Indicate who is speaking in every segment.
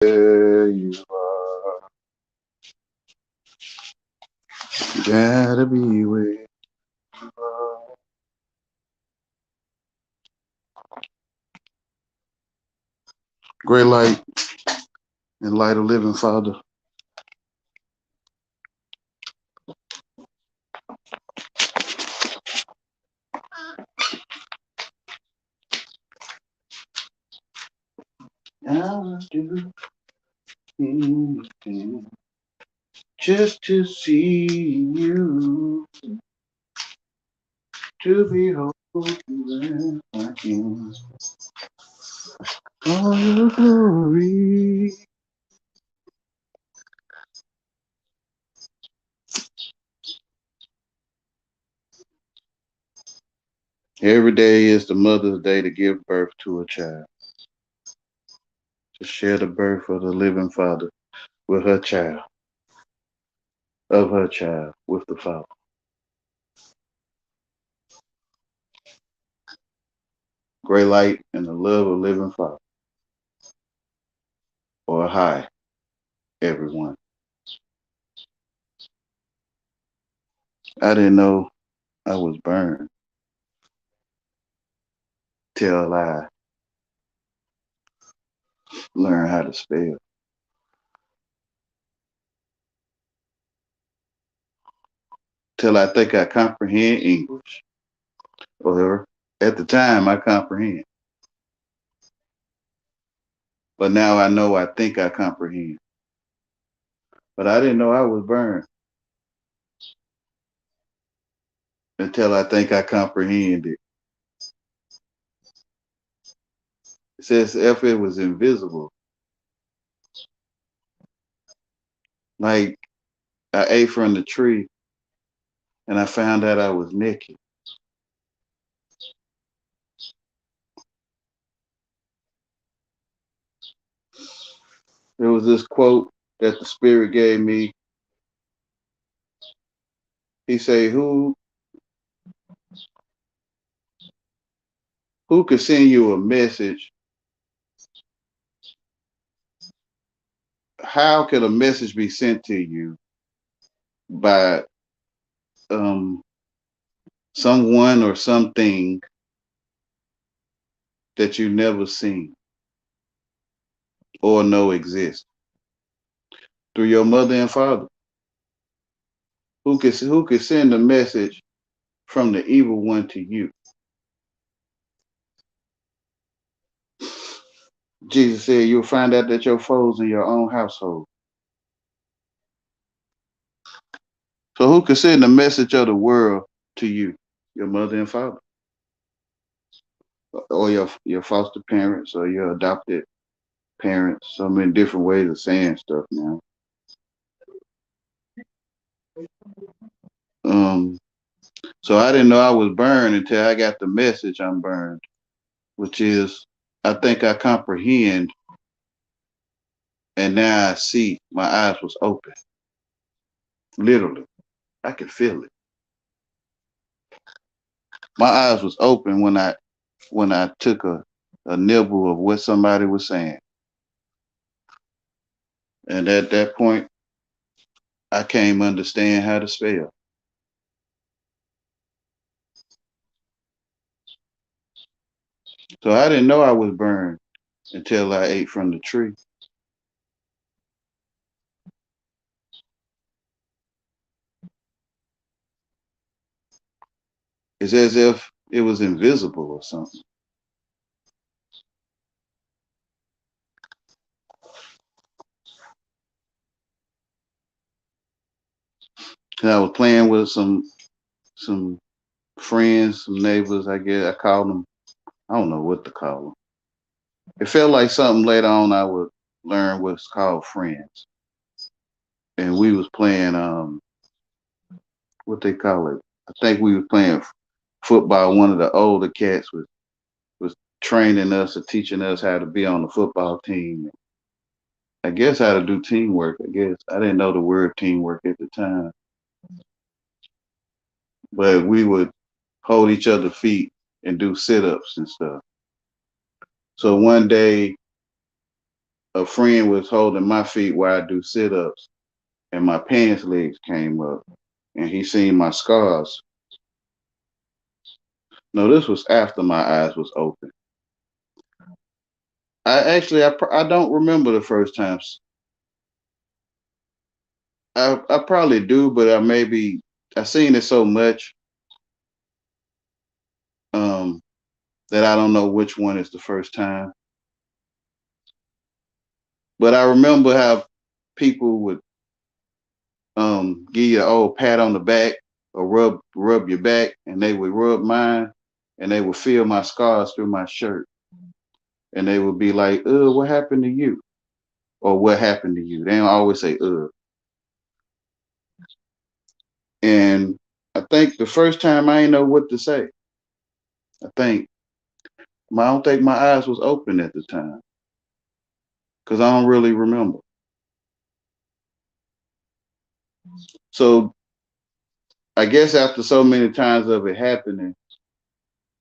Speaker 1: There you are. You gotta be where you are. Great light and light of living Father. I'll do anything just to see you, to behold you as I can. All your glory. Every day is the Mother's Day to give birth to a child, to share the birth of the living Father with her child, of her child with the Father. Great light and the love of living Father. Or hi, everyone. I didn't know I was burned till I learned how to spell. Till I think I comprehend English. Or at the time I comprehend. But now I know I think I comprehend. But I didn't know I was burned until I think I comprehend it. It says if it was invisible. Like I ate from the tree and I found out I was naked. There was this quote that the spirit gave me. He said, who could send you a message? How could a message be sent to you by um, someone or something that you never seen or know exists? Through your mother and father. Who could send a message from the evil one to you? Jesus said you'll find out that your foes in your own household. So who could send the message of the world to you? Your mother and father. Or your foster parents or your adopted parents. So many different ways of saying stuff now. Um, so I didn't know I was burned until I got the message I'm burned, which is I think I comprehend, and now I see. My eyes was open, literally. I could feel it. My eyes was open when I took a nibble of what somebody was saying, and at that point, I came understand how to spell. So I didn't know I was burned until I ate from the tree. It's as if it was invisible or something. And I was playing with some friends, some neighbors. I guess I called them. I don't know what to call them. It felt like something later on I would learn what's called friends. And we was playing what they call it. I think we were playing football. One of the older cats was training us or teaching us how to be on the football team. I guess how to do teamwork. I guess I didn't know the word teamwork at the time, but we would hold each other's feet and do sit ups and stuff. So one day a friend was holding my feet while I do sit-ups, and my pants legs came up, and he seen my scars. No, this was after my eyes was open. I don't remember the first times. I probably do, but I seen it so much um that I don't know which one is the first time. But I remember how people would give you an old pat on the back or rub your back, and they would rub mine, and they would feel my scars through my shirt, and they would be like, what happened to you?" Or "What happened to you?" They don't always say "ugh." And I think the first time I didn't know what to say. I think I don't think my eyes was open at the time because I don't really remember. So I guess after so many times of it happening,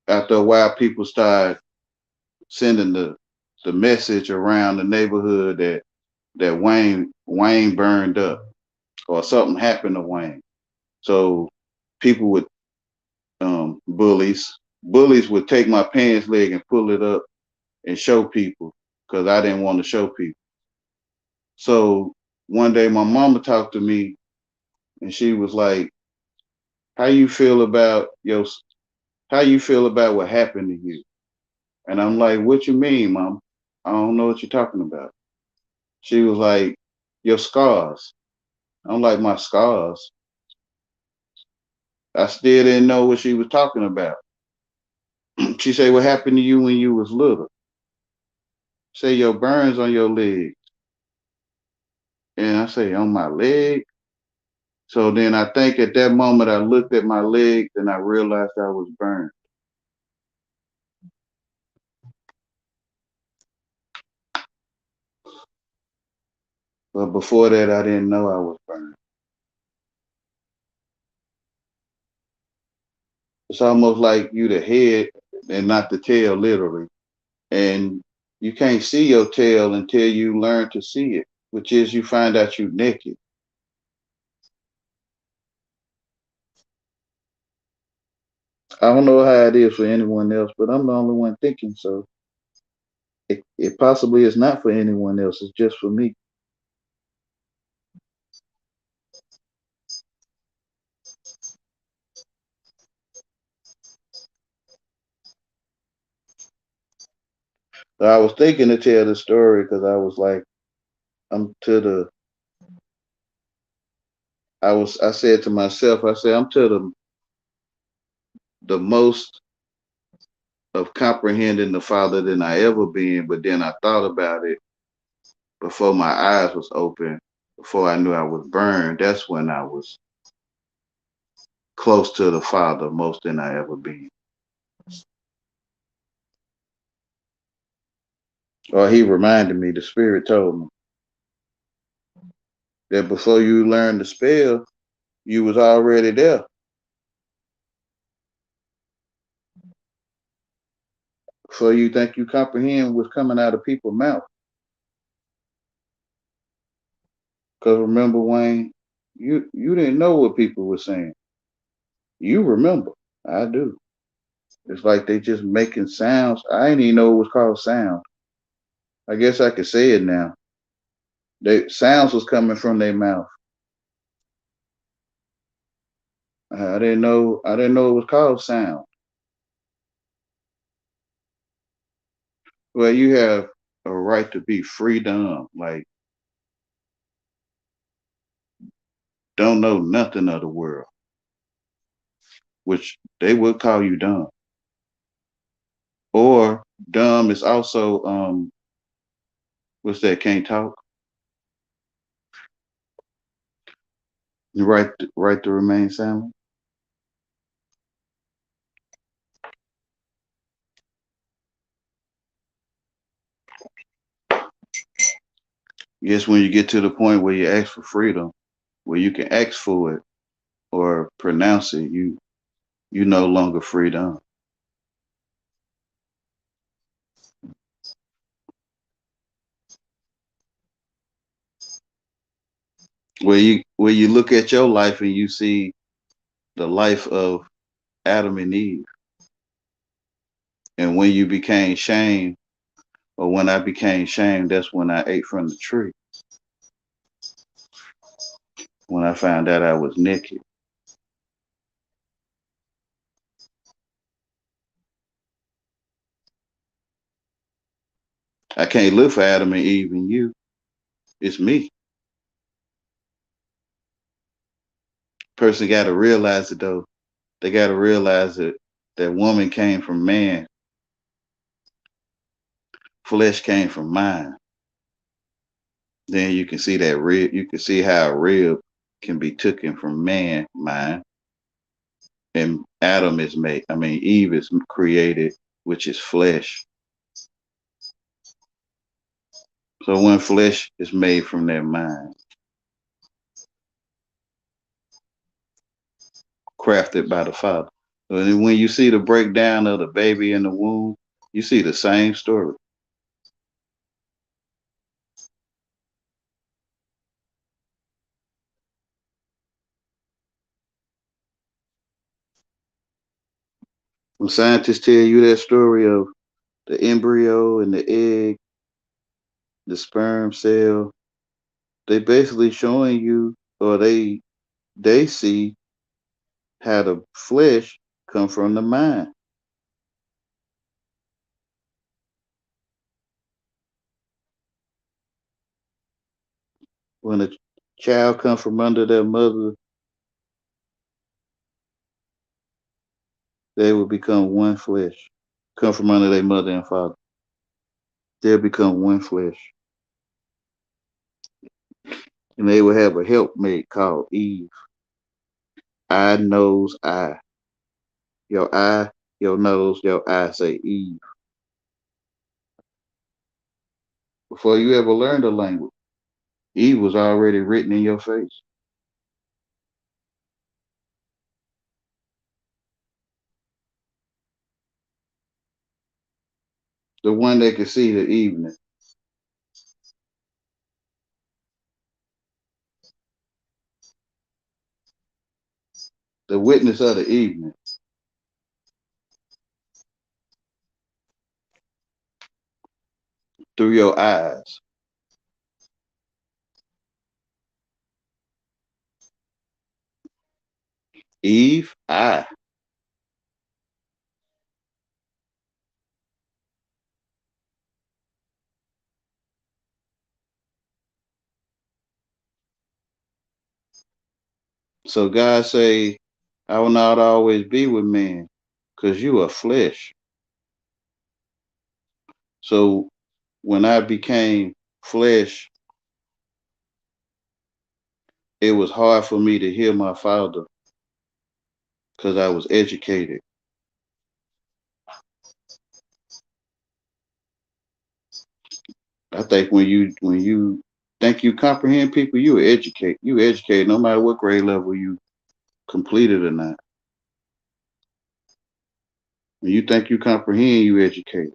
Speaker 1: after a while, people started sending the message around the neighborhood that Wayne burned up or something happened to Wayne. So people would bullies would take my pants leg and pull it up and show people because I didn't want to show people. So one day my mama talked to me and she was like, "How you feel about your how you feel about what happened to you?" And I'm like, "What you mean, mom? I don't know what you're talking about." She was like, "Your scars." I'm like, "My scars?" I still didn't know what she was talking about. She said, "What happened to you when you was little?" Say, "Your burns on your leg." And I say, "On my leg?" So then I think at that moment I looked at my leg and I realized I was burned. But before that, I didn't know I was burned. It's almost like you the head and not the tail, literally. And you can't see your tail until you learn to see it, which is you find out you naked. I don't know how it is for anyone else, but I'm the only one thinking so. It possibly is not for anyone else. It's just for me. So I was thinking to tell the story because I was like, I'm to the. I said to myself, I said, I'm to the most of comprehending the Father than I ever been. But then I thought about it before my eyes was open, before I knew I was burned. That's when I was close to the Father most than I ever been. Or he reminded me, the Spirit told me that before you learned to spell, you was already there. Before you think you comprehend what's coming out of people's mouth. Because remember, Wayne, you didn't know what people were saying. You remember. I do. It's like they just making sounds. I didn't even know it was called sound. I guess I could say it now. They sounds was coming from their mouth. I didn't know. I didn't know it was called sound. Well, you have a right to be free dumb. Like don't know nothing of the world, which they would call you dumb. Or dumb is also what's that? Can't talk. Right to remain silent. Yes, when you get to the point where you ask for freedom, where you can ask for it or pronounce it, you no longer freedom. Where you look at your life and you see the life of Adam and Eve, and when you became shamed, or when I became shamed, that's when I ate from the tree. When I found out I was naked, I can't look for Adam and Eve and you. It's me. Person got to realize it though. They got to realize that that woman came from man, flesh came from mine. Then you can see that rib. You can see how a rib can be taken from man, mind, and Adam is made. I mean, Eve is created, which is flesh. So when flesh is made from their mind, crafted by the Father. And when you see the breakdown of the baby in the womb, you see the same story. When scientists tell you that story of the embryo and the egg, the sperm cell, they basically showing you, or they see how the flesh come from the mind. When a child come from under their mother, they will become one flesh. Come from under their mother and father, they'll become one flesh, and they will have a helpmate called Eve. Eye, nose, eye. Your eye, your nose, your eye say Eve. Before you ever learned the language, Eve was already written in your face. The one that could see the evening, the witness of the evening, through your eyes. Eve, eye. So God say, I will not always be with man, because you are flesh. So when I became flesh, it was hard for me to hear my father because I was educated. I think when you think you comprehend people, you educate. You educate no matter what grade level you completed or not. When you think you comprehend, you educate.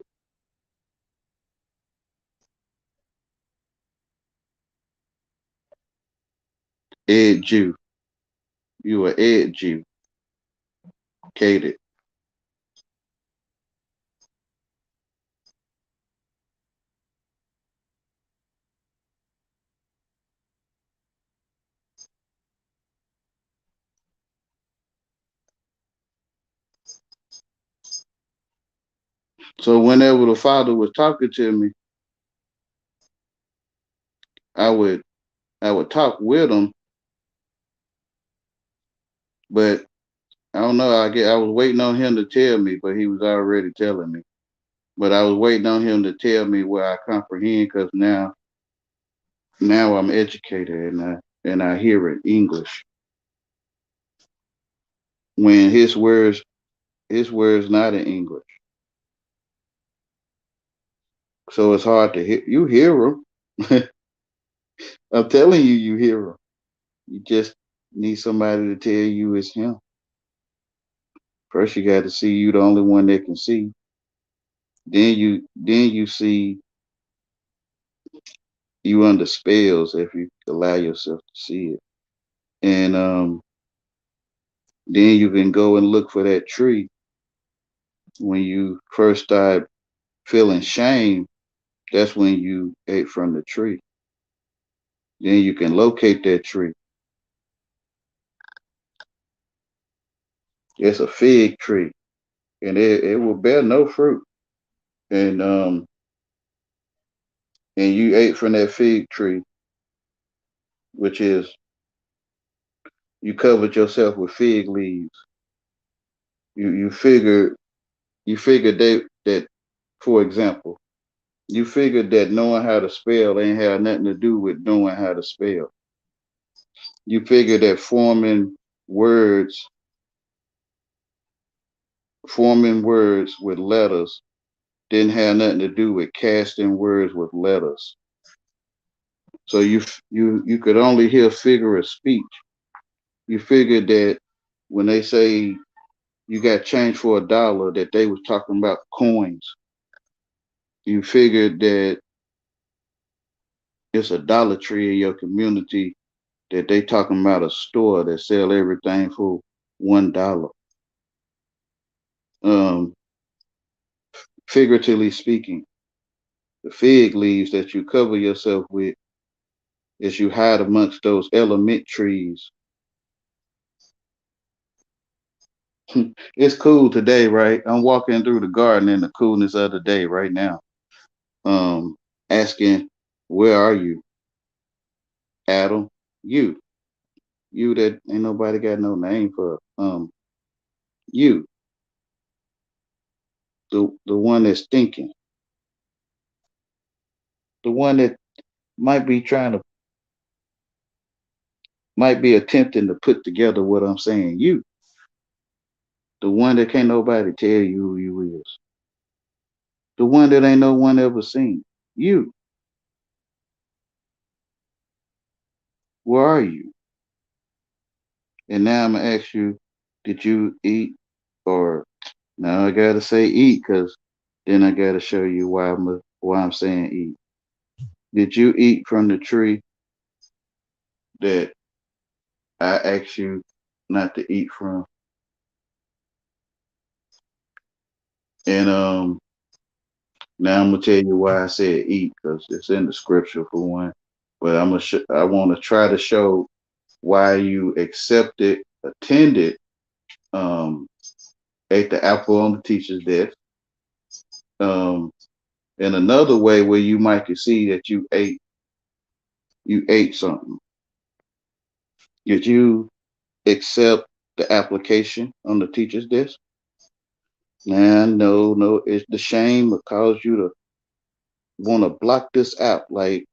Speaker 1: Edu. You are educated. So whenever the father was talking to me, I would I would talk with him, but I don't know. I was waiting on him to tell me, but he was already telling me. But I was waiting on him to tell me where I comprehend, because now I'm educated and I hear it English. When his words not in English, so it's hard to hear. You hear them. I'm telling you, you hear them. You just need somebody to tell you it's him. First, you got to see you the only one that can see. Then you see you under spells if you allow yourself to see it. And then you can go and look for that tree when you first start feeling shame. That's when you ate from the tree. Then you can locate that tree. It's a fig tree, and it will bear no fruit. And and you ate from that fig tree, which is you covered yourself with fig leaves. You figured that, for example, you figured that knowing how to spell ain't had nothing to do with knowing how to spell. You figured that words forming words with letters didn't have nothing to do with casting words with letters. So you could only hear figure of speech. You figured that when they say you got change for $1, that they was talking about coins. You figured that it's a Dollar Tree in your community, that they talking about a store that sell everything for $1. Um, Figuratively speaking, the fig leaves that you cover yourself with as you hide amongst those element trees. It's cool today, right? I'm walking through the garden in the coolness of the day right now. Um, Asking, where are you, Adam? You, you that ain't nobody got no name for. You, the one that's thinking, the one that might be trying to, might be attempting to put together what I'm saying. You, the one that can't nobody tell you who you is, the one that ain't no one ever seen. You, where are you? And now I'm gonna ask you, did you eat? Or now I gotta say eat, because then I gotta show you why I'm saying eat. Did you eat from the tree that I asked you not to eat from? And now I'm gonna tell you why I said eat, because it's in the scripture for one. But I want to try to show why you accepted, attended, um, ate the apple on the teacher's desk. Um, and another way where you might could see that you ate something. Did you accept the application on the teacher's desk? Nah, no, it's the shame that caused you to want to block this out. Like,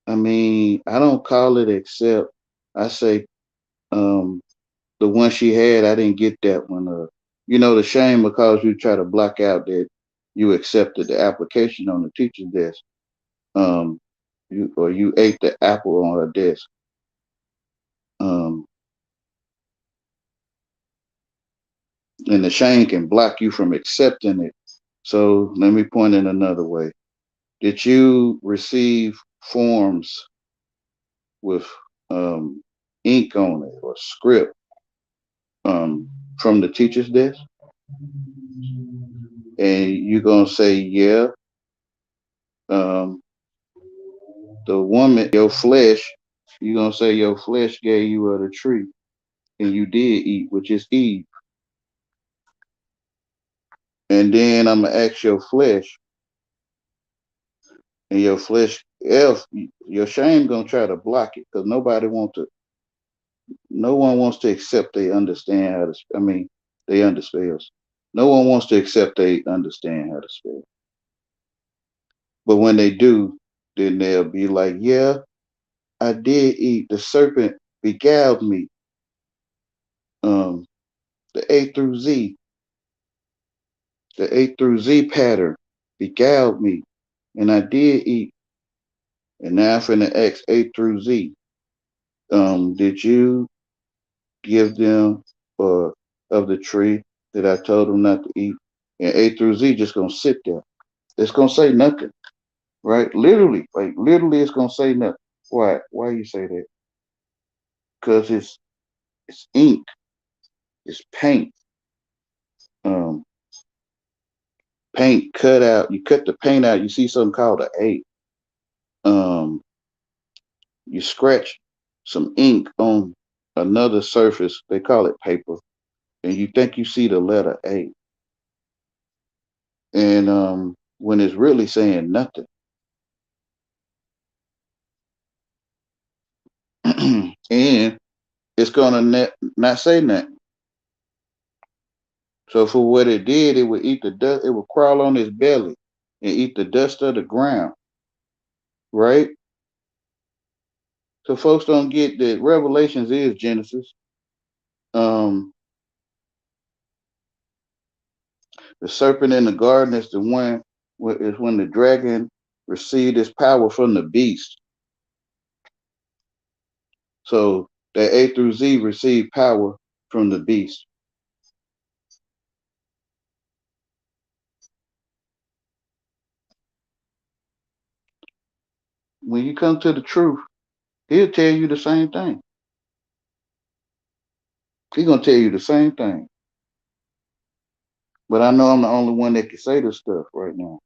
Speaker 1: I mean, I don't call it accept. I say, the one she had, I didn't get that one. The shame because you try to block out that you accepted the application on the teacher's desk. Um, you ate the apple on her desk. Um, and the shame can block you from accepting it. So let me point in another way. Did you receive forms with um, ink on it or script um, from the teacher's desk? And you're gonna say, yeah. Um, the woman, your flesh, you're gonna say your flesh gave you of the tree, and you did eat, which is Eve. And then I'm gonna ask your flesh, and your flesh, if your shame gonna try to block it, because no one wants to accept they understand how to. I mean, they understand. No one wants to accept they understand how to spell. But when they do, then they'll be like, yeah, I did eat. The serpent beguiled me. Um, the A through Z, the A through Z pattern beguiled me, and I did eat. And now for the X A through Z. Did you give them of the tree that I told them not to eat? And A through Z just gonna sit there. It's gonna say nothing. right? Literally, like literally, it's gonna say nothing. Why? Why you say that? Because it's ink, it's paint. Um, Paint cut out. You cut the paint out. You see something called an A. Um, you scratch some ink on another surface. They call it paper, and you think you see the letter A, and when it's really saying nothing. And it's gonna not say nothing. So for what it did, it would eat the dust. It would crawl on its belly and eat the dust of the ground, right? So folks don't get that Revelations is Genesis. Um, the serpent in the garden is the one is when the dragon received his power from the beast. So that A through Z received power from the beast. When you come to the truth, he'll tell you the same thing. He's gonna tell you the same thing. But I know I'm the only one that can say this stuff right now.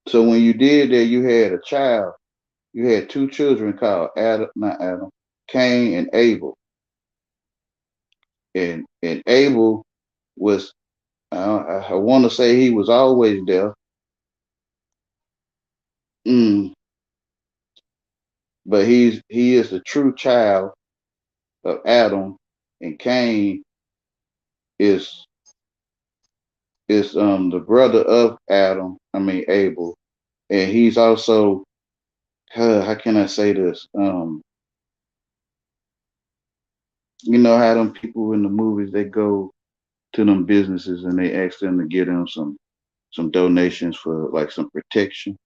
Speaker 1: So when you did that, you had a child. You had two children called Adam, not Adam, Cain and Abel. And Abel was, I want to say he was always there. Mm, but he is the true child of Adam, and Cain is the brother of Adam. I mean Abel, and he's also how can I say this? You know how them people in the movies they go to them businesses and they ask them to get them some donations for like some protection.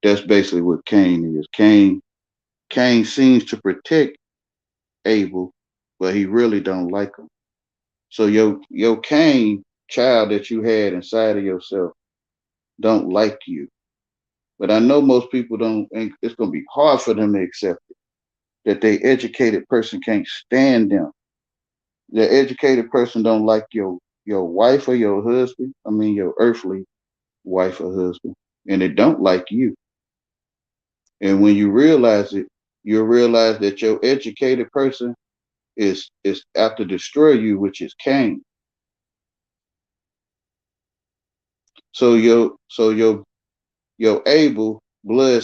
Speaker 1: That's basically what Cain is. Cain seems to protect Abel, but he really don't like him. So your Cain child that you had inside of yourself don't like you. But I know most people don't. It's gonna be hard for them to accept it. That they educated person can't stand them. The educated person don't like your wife or your husband. I mean your earthly wife or husband, and they don't like you. And when you realize it, you'll realize that your educated person is out to destroy you, which is Cain. So your Abel blood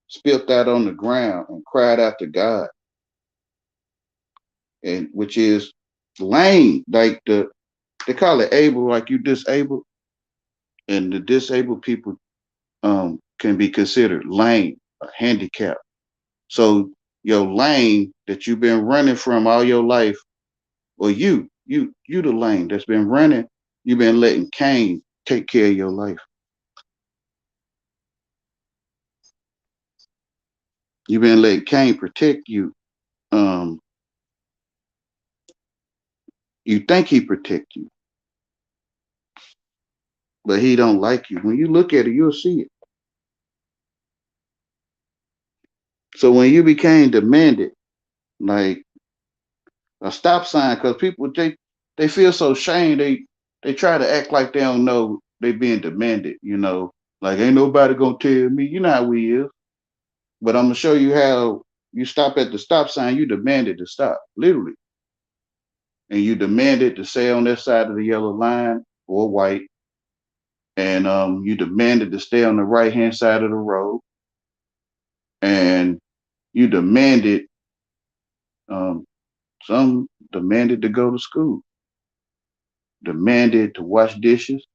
Speaker 1: spilt out on the ground and cried out to God, and which is lame. Like they call it Abel, like you disabled, and the disabled people can be considered lame or handicapped. So your lane that you've been running from all your life, or you the lane that's been running, you've been letting Cain take care of your life. You've been letting Cain protect you. Um, you think he protect you, but he don't like you. When you look at it, you'll see it. So when you became demanded, like a stop sign, because people they feel so shame, they try to act like they don't know they being demanded, like ain't nobody gonna tell me, you know how we is. But I'm gonna show you how you stop at the stop sign, you demanded to stop, literally. And you demanded to stay on that side of the yellow line or white, and you demanded to stay on the right hand side of the road, and you demanded um, some demanded to go to school, demanded to wash dishes.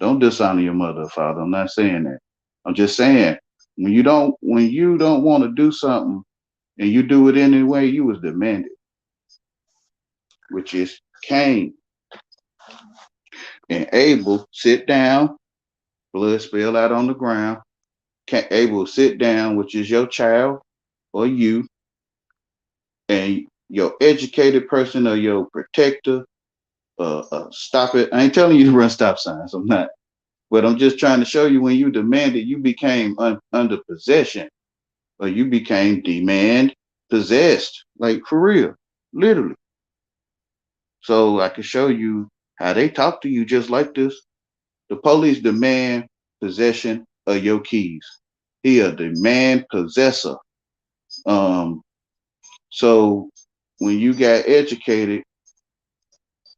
Speaker 1: Don't dishonor your mother or father. I'm not saying that. I'm just saying when you don't want to do something and you do it anyway, you was demanded, which is Cain. And Abel sit down, blood spill out on the ground. Abel sit down, which is your child or you, and your educated person or your protector stop it. I ain't telling you to run stop signs. I'm not. But I'm just trying to show you when you demanded, you became under possession, or you became demand possessed, like for real, literally. So I can show you how they talk to you just like this. The police demand possession of your keys. He a demand possessor. Um, so when you got educated,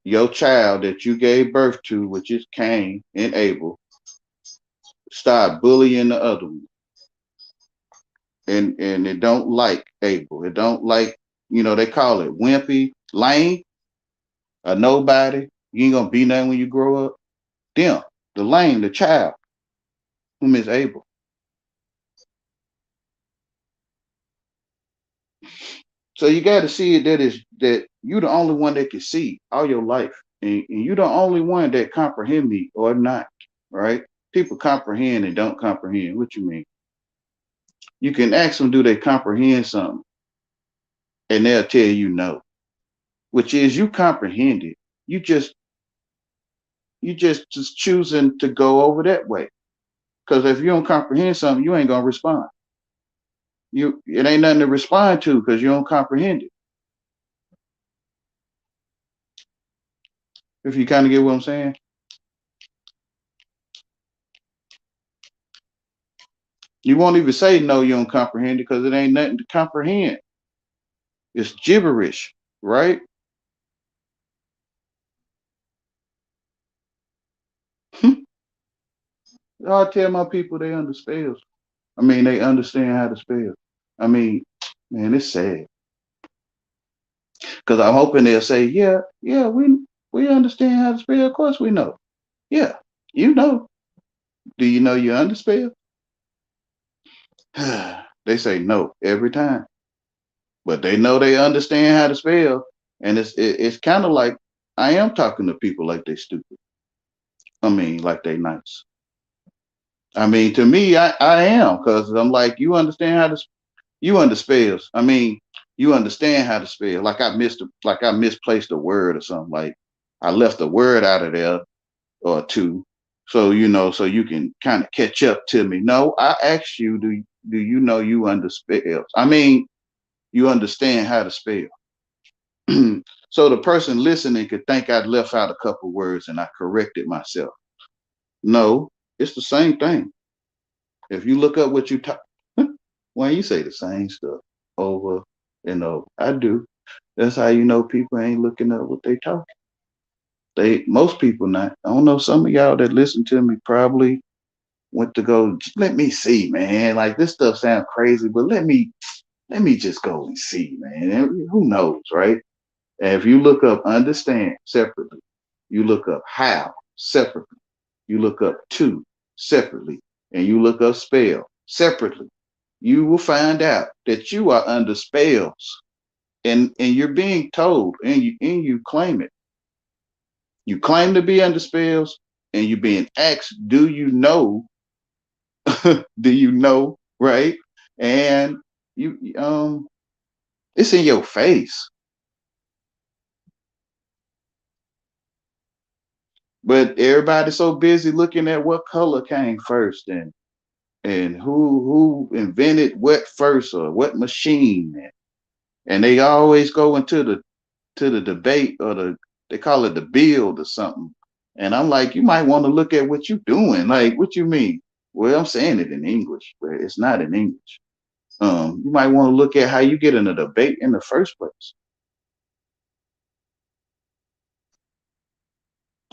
Speaker 1: your child that you gave birth to, which is Cain and Abel, start bullying the other one. And it don't like Abel. It don't like, they call it wimpy, lame, a nobody. You ain't gonna be nothing when you grow up. Them, the lame, the child, whom is Abel. So you got to see it that you the only one that can see all your life, and you the only one that comprehend me or not, right? People comprehend and don't comprehend. What you mean? You can ask them, do they comprehend something, and they'll tell you no, which is you comprehend it. You just choosing to go over that way. Because if you don't comprehend something, you ain't gonna respond. It ain't nothing to respond to because you don't comprehend it. If you kind of get what I'm saying. You won't even say no, you don't comprehend it because it ain't nothing to comprehend. It's gibberish, right? I tell my people they under spells. I mean, they understand how to spell. I mean, man, it's sad because I'm hoping they'll say, yeah, yeah, we understand how to spell. Of course, we know. Yeah, you know. Do you know you underspell? They say no every time, but they know they understand how to spell, and it's kind of like I am talking to people like they stupid. I mean, like they nice. I mean, to me, I am because I'm like, you understand how to you underspells. I mean, you understand how to spell. Like I misplaced a word or something. Like I left a word out of there or two. So so you can kind of catch up to me. No, I asked you, do you know you underspells? I mean, you understand how to spell. So the person listening could think I'd left out a couple words and I corrected myself. No, it's the same thing. If you look up what you talk, when you say the same stuff over and over, I do. That's how you know people ain't looking up what they talking. Most people not. I don't know. Some of y'all that listen to me probably went to go. Let me see, man. Like this stuff sounds crazy, but let me just go and see, man. And who knows, right? And if you look up understand separately, you look up how separately, you look up to separately, and you look up spell separately, you will find out that you are under spells, and you're being told, and you claim it. You claim to be under spells, and you're being asked, "Do you know? Do you know?" Right? And it's in your face. But everybody's so busy looking at what color came first, and who invented what first, or what machine, and they always go into the debate, or they call it the build or something. And I'm like, you might want to look at what you're doing. Like, what you mean? Well, I'm saying it in English, but it's not in English. You might want to look at how you get in a debate in the first place.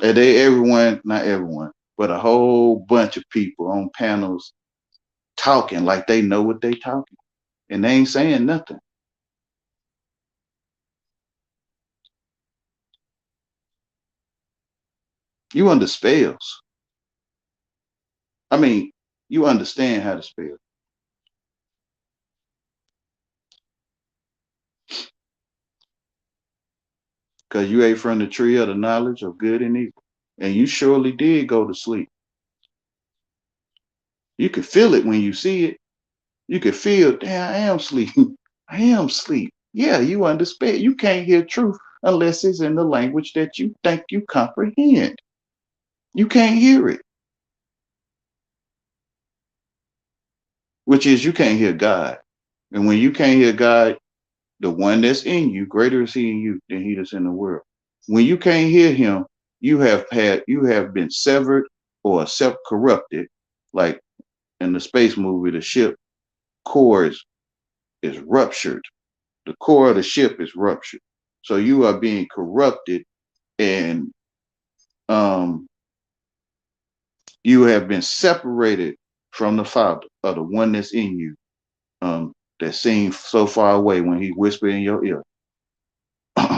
Speaker 1: And everyone, not everyone, but a whole bunch of people on panels talking like they know what they talking, and they ain't saying nothing. You under spells. I mean, you understand how to spell because you ate from the tree of the knowledge of good and evil, and you surely did go to sleep. You could feel it when you see it. You could feel, damn, I am sleeping. I am sleep. Yeah, you understand. You can't hear truth unless it's in the language that you think you comprehend. You can't hear it, which is you can't hear God. And when you can't hear God, the one that's in you, greater is he in you than he that's in the world. When you can't hear him, you have been severed or self corrupted, like in the space movie, the ship core is ruptured. The core of the ship is ruptured. So you are being corrupted and um you have been separated from the Father of the one that's in you. That seemed so far away when he whispered in your ear.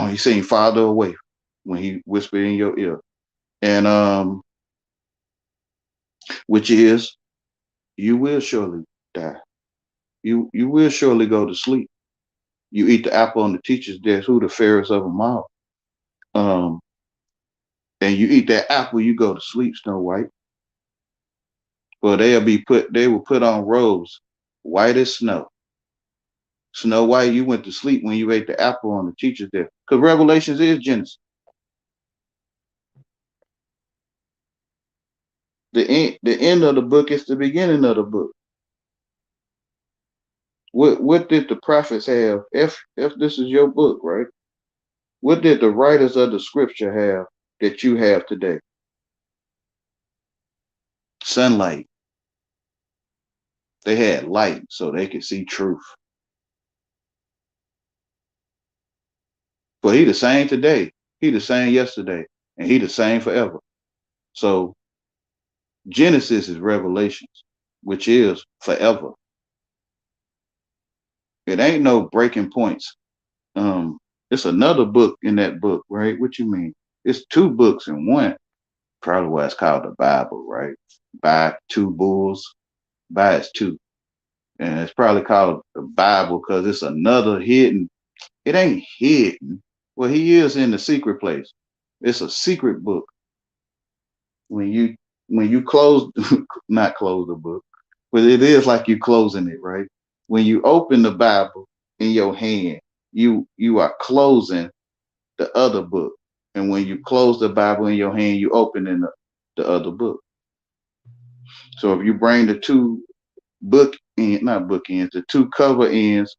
Speaker 1: He seemed farther away when he whispered in your ear. And which is you will surely die. You will surely go to sleep. You eat the apple on the teacher's desk, who the fairest of them all. Um, and you eat that apple, you go to sleep, Snow White. Well, they will put on robes white as snow. Snow White, you went to sleep when you ate the apple on the teacher's desk. Because Revelations is Genesis. The end of the book is the beginning of the book. What did the prophets have? If this is your book, right? What did the writers of the scripture have that you have today? Sunlight. They had light so they could see truth. But he the same today. He the same yesterday. And he the same forever. So Genesis is Revelations, which is forever. It ain't no breaking points. It's another book in that book, right? What you mean? It's two books in one. Probably why it's called the Bible, right? By two bulls. By is two. And it's probably called the Bible because it's another hidden. It ain't hidden. Well, he is in the secret place. It's a secret book. When you close, not close the book, but it is like you closing it, right? When you open the Bible in your hand, you are closing the other book. And when you close the Bible in your hand, you open in the other book. So if you bring the two not book ends, the two cover ends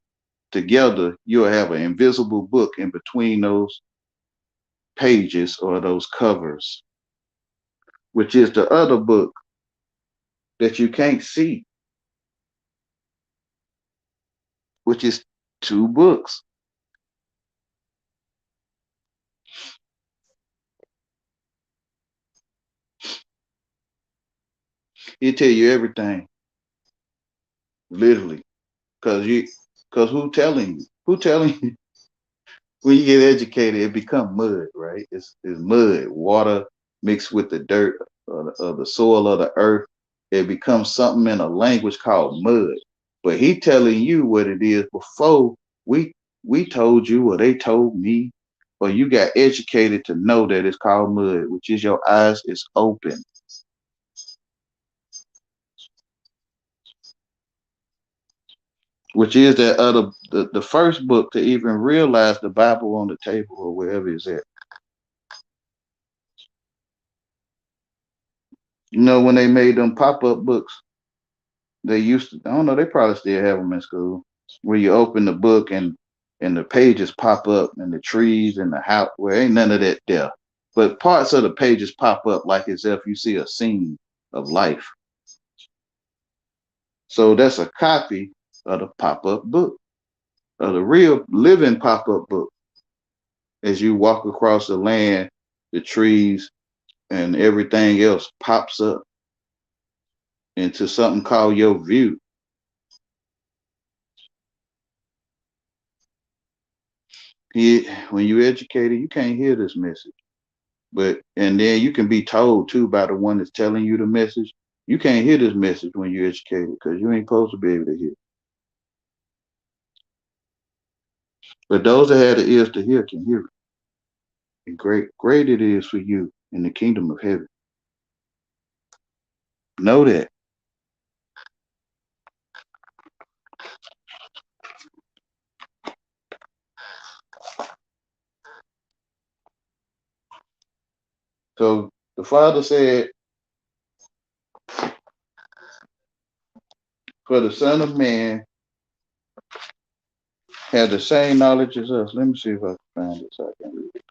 Speaker 1: together, you'll have an invisible book in between those pages or those covers, which is the other book that you can't see, which is two books. He tell you everything, literally, because who telling you? Who telling you? When you get educated, it become mud, right? It's mud, water mixed with the dirt of the soil of the earth. It becomes something in a language called mud. But he telling you what it is before we we told you or they told me, or you got educated to know that it's called mud, which is your eyes is open. Which is that other the first book to even realize the Bible on the table or wherever it's at. You know, when they made them pop-up books, they used to, I don't know, they probably still have them in school, where you open the book and the pages pop up and the trees and the house, well, ain't none of that there. But parts of the pages pop up like as if you see a scene of life. So that's a copy of the pop-up book, of the real living pop-up book. As you walk across the land, the trees and everything else pops up into something called your view. When you educated, you can't hear this message. But and then you can be told too by the one that's telling you the message. You can't hear this message when you're educated because you ain't supposed to be able to hear. But those that have the ears to hear can hear it. And great it is for you in the kingdom of heaven. Know that. So the Father said, for the Son of Man had the same knowledge as us. Let me see if I can find this. I can read it.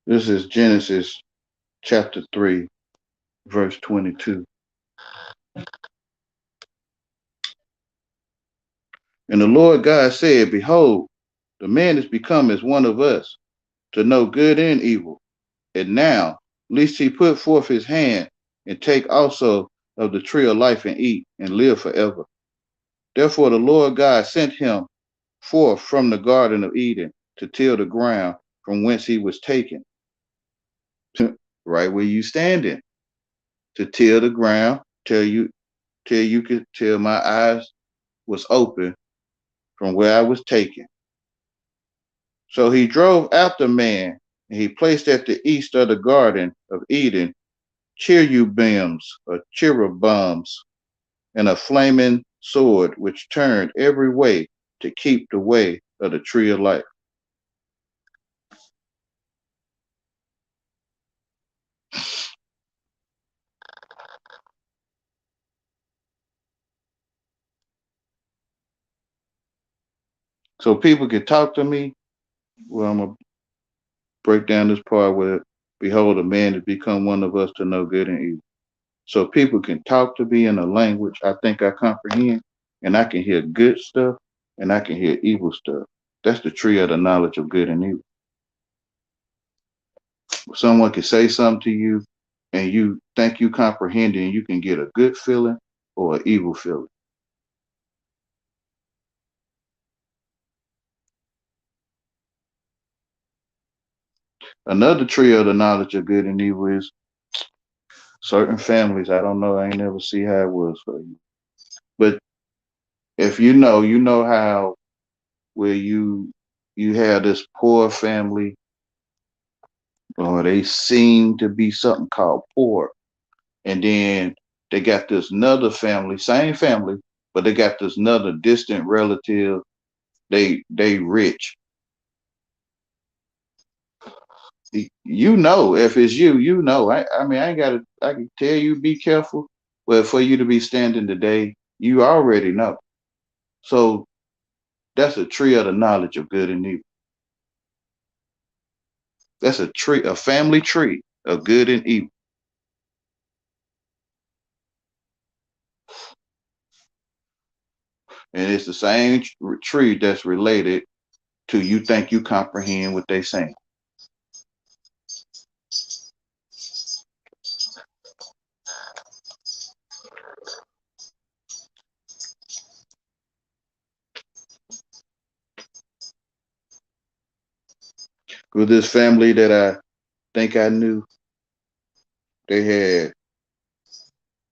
Speaker 1: This is Genesis chapter 3, verse 22. And the Lord God said, behold, the man is become as one of us, to know good and evil. And now, lest he put forth his hand and take also of the tree of life and eat and live forever. Therefore the Lord God sent him forth from the Garden of Eden to till the ground from whence he was taken. Right where you standing, to till the ground, till my eyes was open from where I was taken. So he drove after man, and he placed at the east of the Garden of Eden cherubims or cherubims and a flaming sword which turned every way to keep the way of the tree of life. So people can talk to me. Well, I'm going to break down this part where, behold, a man has become one of us to know good and evil. So people can talk to me in a language I think I comprehend, and I can hear good stuff and I can hear evil stuff. That's the tree of the knowledge of good and evil. Someone can say something to you and you think you comprehend it, and you can get a good feeling or an evil feeling. Another tree of the knowledge of good and evil is certain families. I don't know. I ain't never see how it was for you. But if you know how where you have this poor family, or they seem to be something called poor, and then they got this another family, same family, but they got this another distant relative. They rich. You know, if it's you, you know. I mean, I ain't gotta. I can tell you be careful, but for you to be standing today, you already know. So that's a tree of the knowledge of good and evil. That's a tree, a family tree of good and evil. And it's the same tree that's related to you think you comprehend what they saying. With this family that I think I knew, they had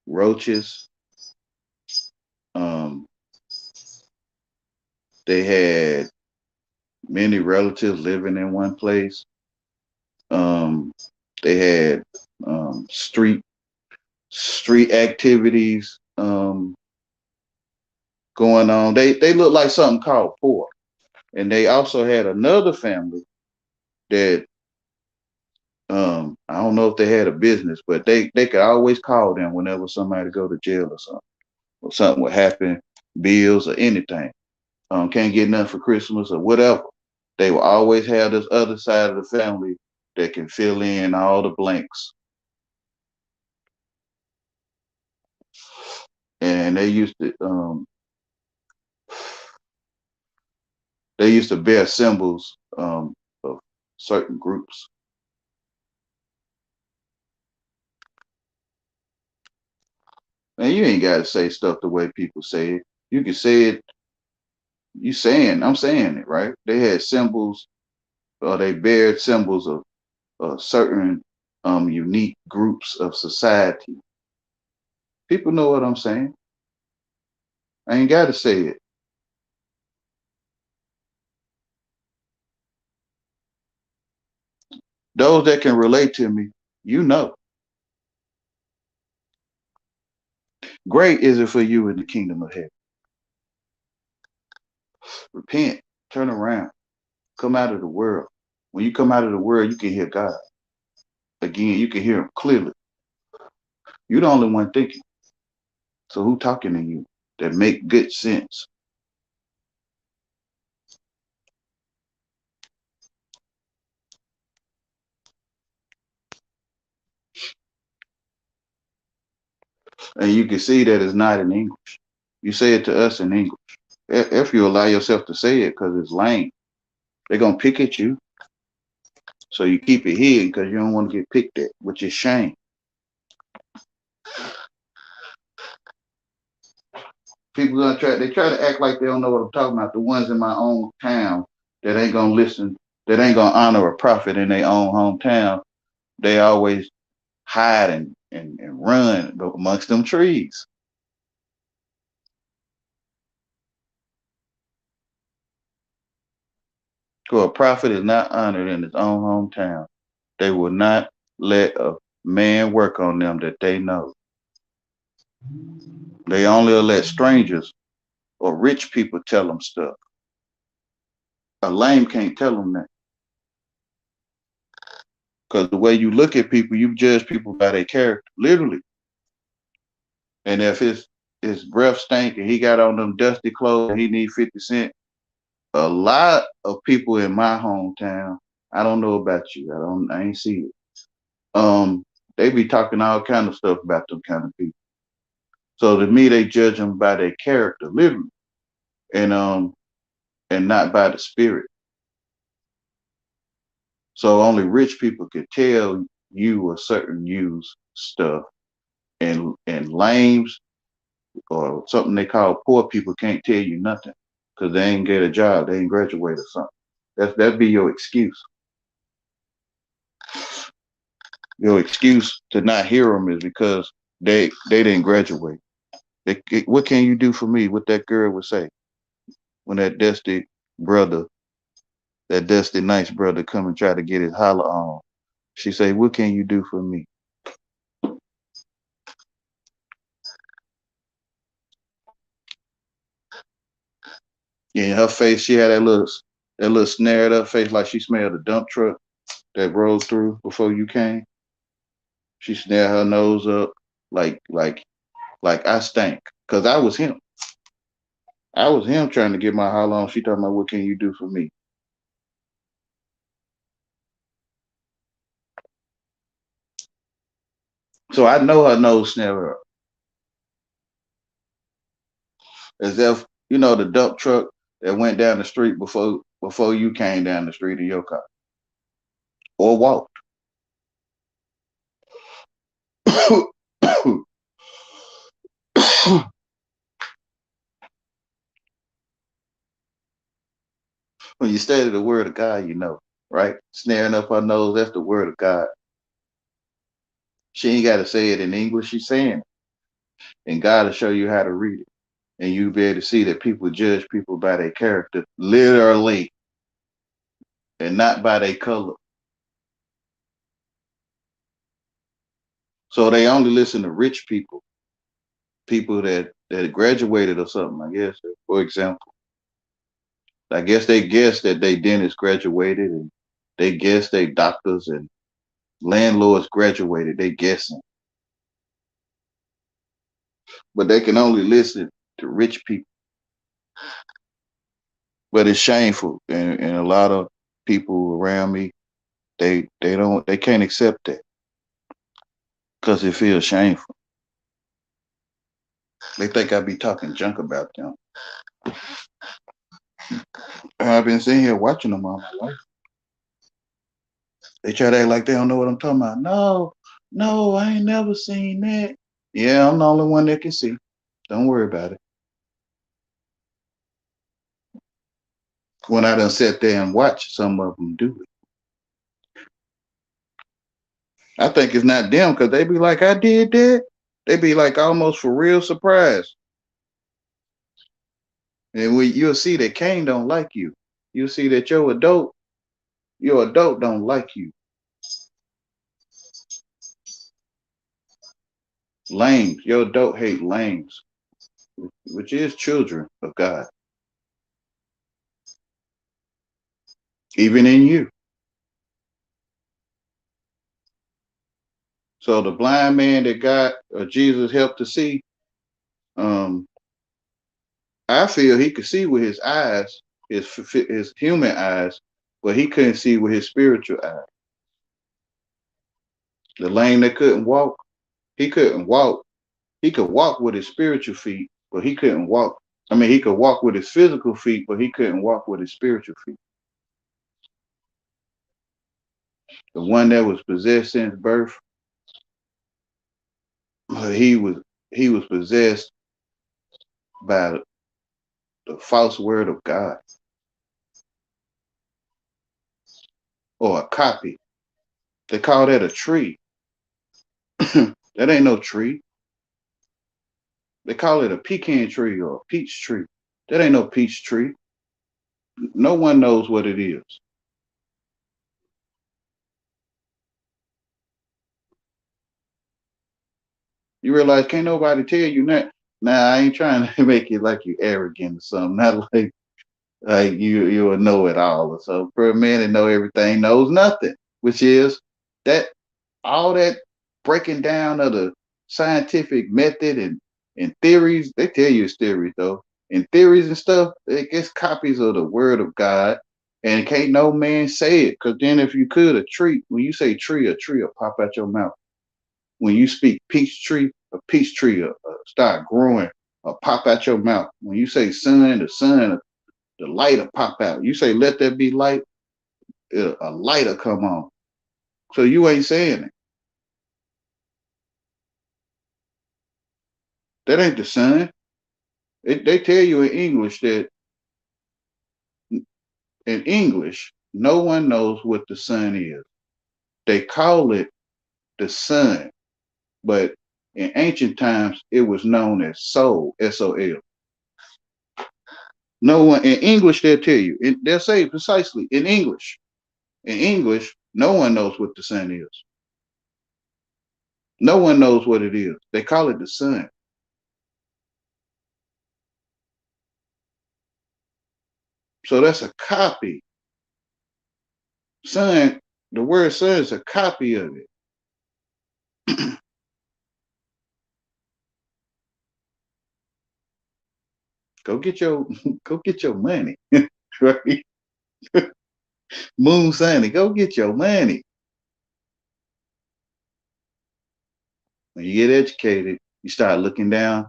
Speaker 1: roaches. Um, they had many relatives living in one place. Um, they had street activities going on. They look like something called poor. And they also had another family that I don't know if they had a business, but they could always call them whenever somebody go to jail or something, or something would happen, bills or anything, can't get nothing for Christmas or whatever, they will always have this other side of the family that can fill in all the blanks. And they used to bear symbols of certain groups. And you ain't got to say stuff the way people say it. You can say it. I'm saying it right. They had symbols, or they bared symbols of certain unique groups of society. People know what I'm saying. I ain't got to say it. Those that can relate to me, you know. Great is it for you in the kingdom of heaven. Repent, turn around, come out of the world. When you come out of the world, you can hear God. Again, you can hear him clearly. You're the only one thinking. So who talking to you that make good sense? And you can see that it's not in English. You say it to us in English. If you allow yourself to say it because it's lame, they're going to pick at you. So you keep it hidden because you don't want to get picked at, which is shame. People they try to act like they don't know what I'm talking about. The ones in my own town that ain't gonna listen, that ain't gonna honor a prophet in their own hometown, they always hide and run amongst them trees. So a prophet is not honored in his own hometown. They will not let a man work on them that they know. They only let strangers or rich people tell them stuff. A lame can't tell them that. Because the way you look at people, you judge people by their character, literally. And if his breath stank and he got on them dusty clothes and he need 50 cents, a lot of people in my hometown, I don't know about you. I ain't see it. They be talking all kind of stuff about them kind of people. So to me, they judge them by their character, literally, and not by the spirit. So only rich people could tell you a certain use stuff, and lames or something they call poor people can't tell you nothing because they ain't get a job, they ain't graduated or something. That'd be your excuse. Your excuse to not hear them is because they didn't graduate. What can you do for me? What that girl would say when brother, that dusty nice brother, come and try to get his holler on. She say, "What can you do for me?" In her face, she had that little snared up face like she smelled a dump truck that rolled through before you came. She snared her nose up like I stank. Cause I was him. I was him trying to get my holler on. She talking about what can you do for me? So I know her nose snare up. As if, the dump truck that went down the street before you came down the street in your car. Or walked. When you study the word of God, right? Snaring up her nose, that's the word of God. She ain't got to say it in English, she's saying it. And God will show you how to read it. And you'll be able to see that people judge people by their character, literally, and not by their color. So they only listen to rich people that graduated or something, I guess, for example. I guess they guess that they dentists graduated, and they guess they doctors and landlords graduated. They guessing. but they can only listen to rich people. But it's shameful, and a lot of people around me, they can't accept that because it feels shameful. They think I be talking junk about them. And I've been sitting here watching them all my life. They try to act like they don't know what I'm talking about. No, no, I ain't never seen that. Yeah, I'm the only one that can see. Don't worry about it. When I done sat there and watched some of them do it, I think it's not them because they be like, I did that. They be like almost for real surprised. And when you'll see that Cain don't like you, you'll see that your adult don't like you. Lames, your adult hate lames, which is children of God, even in you. So the blind man that God or Jesus helped to see, um, I feel he could see with his eyes, his human eyes, but he couldn't see with his spiritual eyes. The lame that couldn't walk, he couldn't walk. He could walk with his spiritual feet, but he couldn't walk. I mean, he could walk with his physical feet, but he couldn't walk with his spiritual feet. The one that was possessed since birth, he was he was possessed by the false word of God or a copy. They call that a tree. That ain't no tree. They call it a pecan tree or a peach tree. That ain't no peach tree. No one knows what it is. You realize can't nobody tell you that. Now I ain't trying to make it like you arrogant or something. Not like you a know it all or so. For a man that know everything knows nothing, which is that all that breaking down of the scientific method and theories. They tell you it's theories though, and theories and stuff. It gets copies of the word of God, and can't no man say it. Because then if you could, a tree. When you say tree, a tree will pop out your mouth. When you speak peach tree, a peach tree will start growing or pop out your mouth. When you say sun, the light will pop out. You say let there be light, a light will come on. So you ain't saying it. That ain't the sun. They tell you in English that in English, no one knows what the sun is. They call it the sun, but in ancient times it was known as soul, S-O-L. No one in English they'll tell you. They'll say precisely in English. In English, no one knows what the sun is. No one knows what it is. They call it the sun. So that's a copy. Sun, the word sun is a copy of it. Go get your go get your money. Right? Moon Sunny, go get your money. When you get educated, you start looking down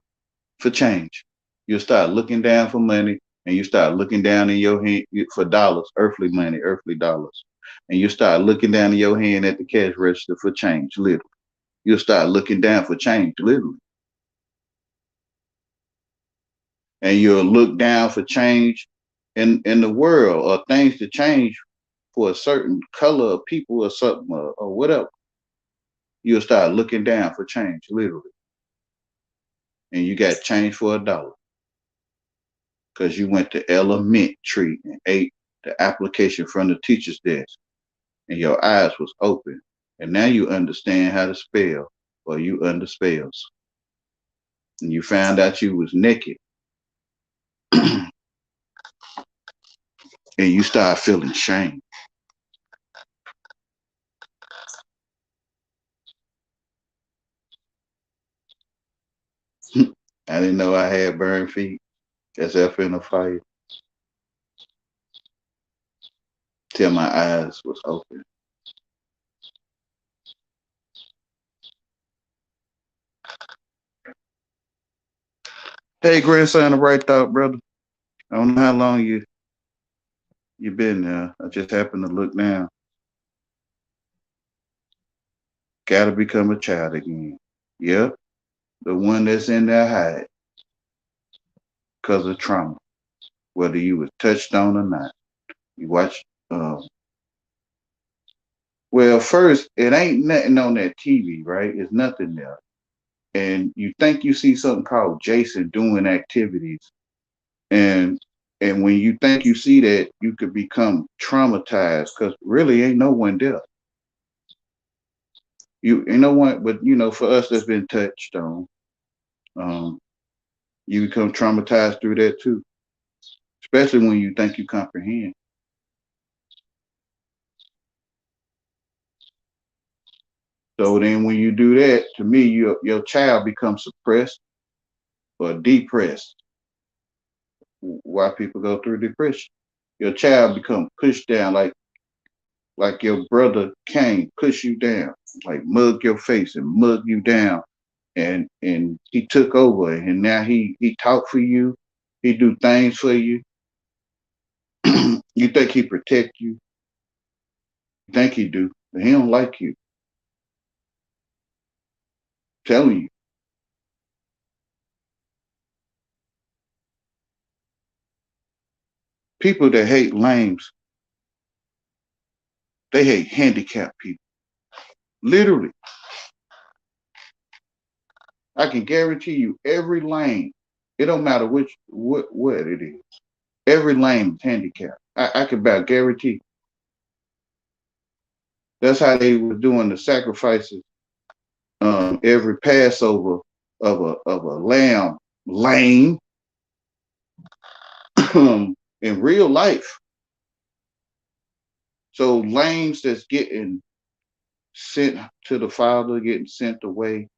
Speaker 1: for change. You'll start looking down for money, and you start looking down in your hand for dollars, earthly money, earthly dollars. And you start looking down in your hand at the cash register for change, literally. You'll start looking down for change, literally. And you'll look down for change in the world or things to change for a certain color of people or something or whatever. You'll start looking down for change, literally. And you got change for $1 because you went to elementary and ate the application from the teacher's desk and your eyes was open. And now you understand how to spell or you under spells. And you found out you was naked and you start feeling shame. I didn't know I had burned feet. As if in a fight, till my eyes was open. Hey, grandson of Right Thought, brother. I don't know how long you been there. I just happened to look down. Gotta become a child again. Yep, the one that's in there hide because of trauma, whether you was touched on or not. You watch. Well, first, it ain't nothing on that TV, right? It's nothing there, and you think you see something called Jason doing activities, and and when you think you see that, you could become traumatized because really ain't no one there. You know what? But for us that's been touched on, um, you become traumatized through that too, especially when you think you comprehend. So then when you do that, to me, your child becomes suppressed or depressed. Why people go through depression? Your child become pushed down like your brother Cain push you down, like mug your face and mug you down, and he took over, and now he talk for you, he do things for you. You think he protect you? You think he do? But he don't like you. I'm telling you, people that hate lames, they hate handicapped people. Literally, I can guarantee you, every lane. It don't matter what it is. Every lane is handicapped. I can about guarantee. That's how they were doing the sacrifices. Every Passover of a lamb lame in real life. So lames that's getting sent to the Father, getting sent away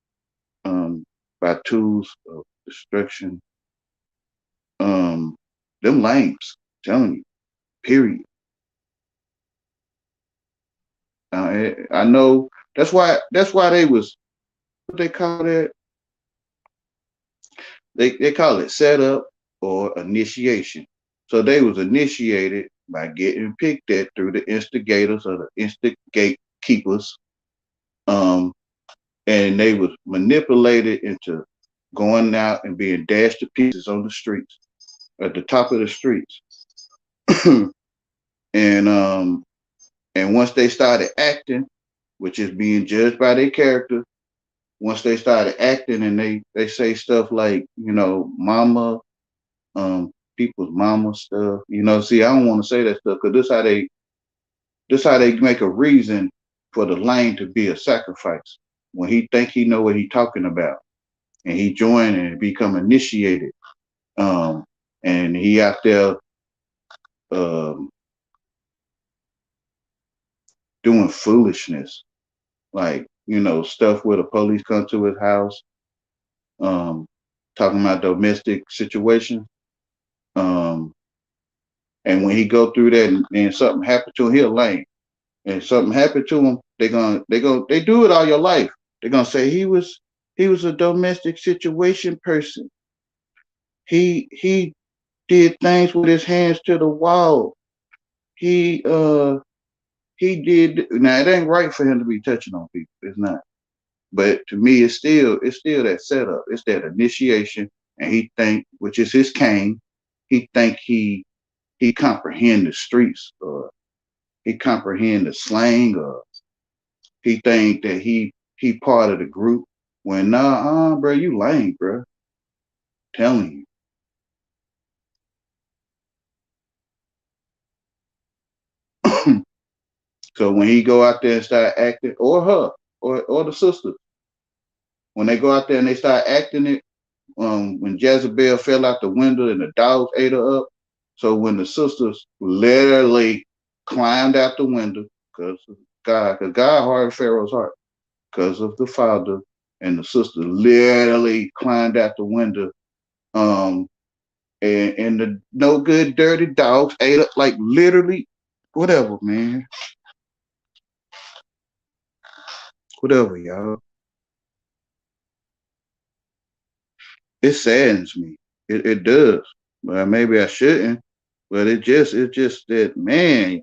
Speaker 1: by tools of destruction. Um, them lames, telling you, period. I know that's why they was what they call that. They call it setup or initiation. So they was initiated by getting picked at through the instigators or the instigate keepers. Um, and they was manipulated into going out and being dashed to pieces on the streets, at the top of the streets. and and once they started acting, which is being judged by their character, once they started acting and they say stuff like, mama, people's mama stuff, see, I don't want to say that stuff because this how they make a reason for the lane to be a sacrifice. When he think he know what he talking about, and he join and become initiated, um, and he out there um, doing foolishness, like stuff where the police come to his house, um, talking about domestic situations, um, and when he go through that and something happened to him, he'll lame. And something happened to him, they do it all your life. They're gonna say he was a domestic situation person. He did things with his hands to the wall. He he did. Now it ain't right for him to be touching on people. It's not. But to me, it's still that setup. It's that initiation, and he think, which is his cane. He think he comprehend the streets, or he comprehend the slang, or he think that he part of the group. When nah, bro, you lame, bro. Telling you. So when he go out there and start acting, or her, or the sister, when they go out there and they start acting it, when Jezebel fell out the window and the dogs ate her up. So when the sisters literally climbed out the window because God hardened Pharaoh's heart because of the father, and the sister literally climbed out the window Um, and the no good dirty dogs ate up like literally whatever, man. Whatever, y'all. It saddens me. It does. Well, maybe I shouldn't, but it's just that man.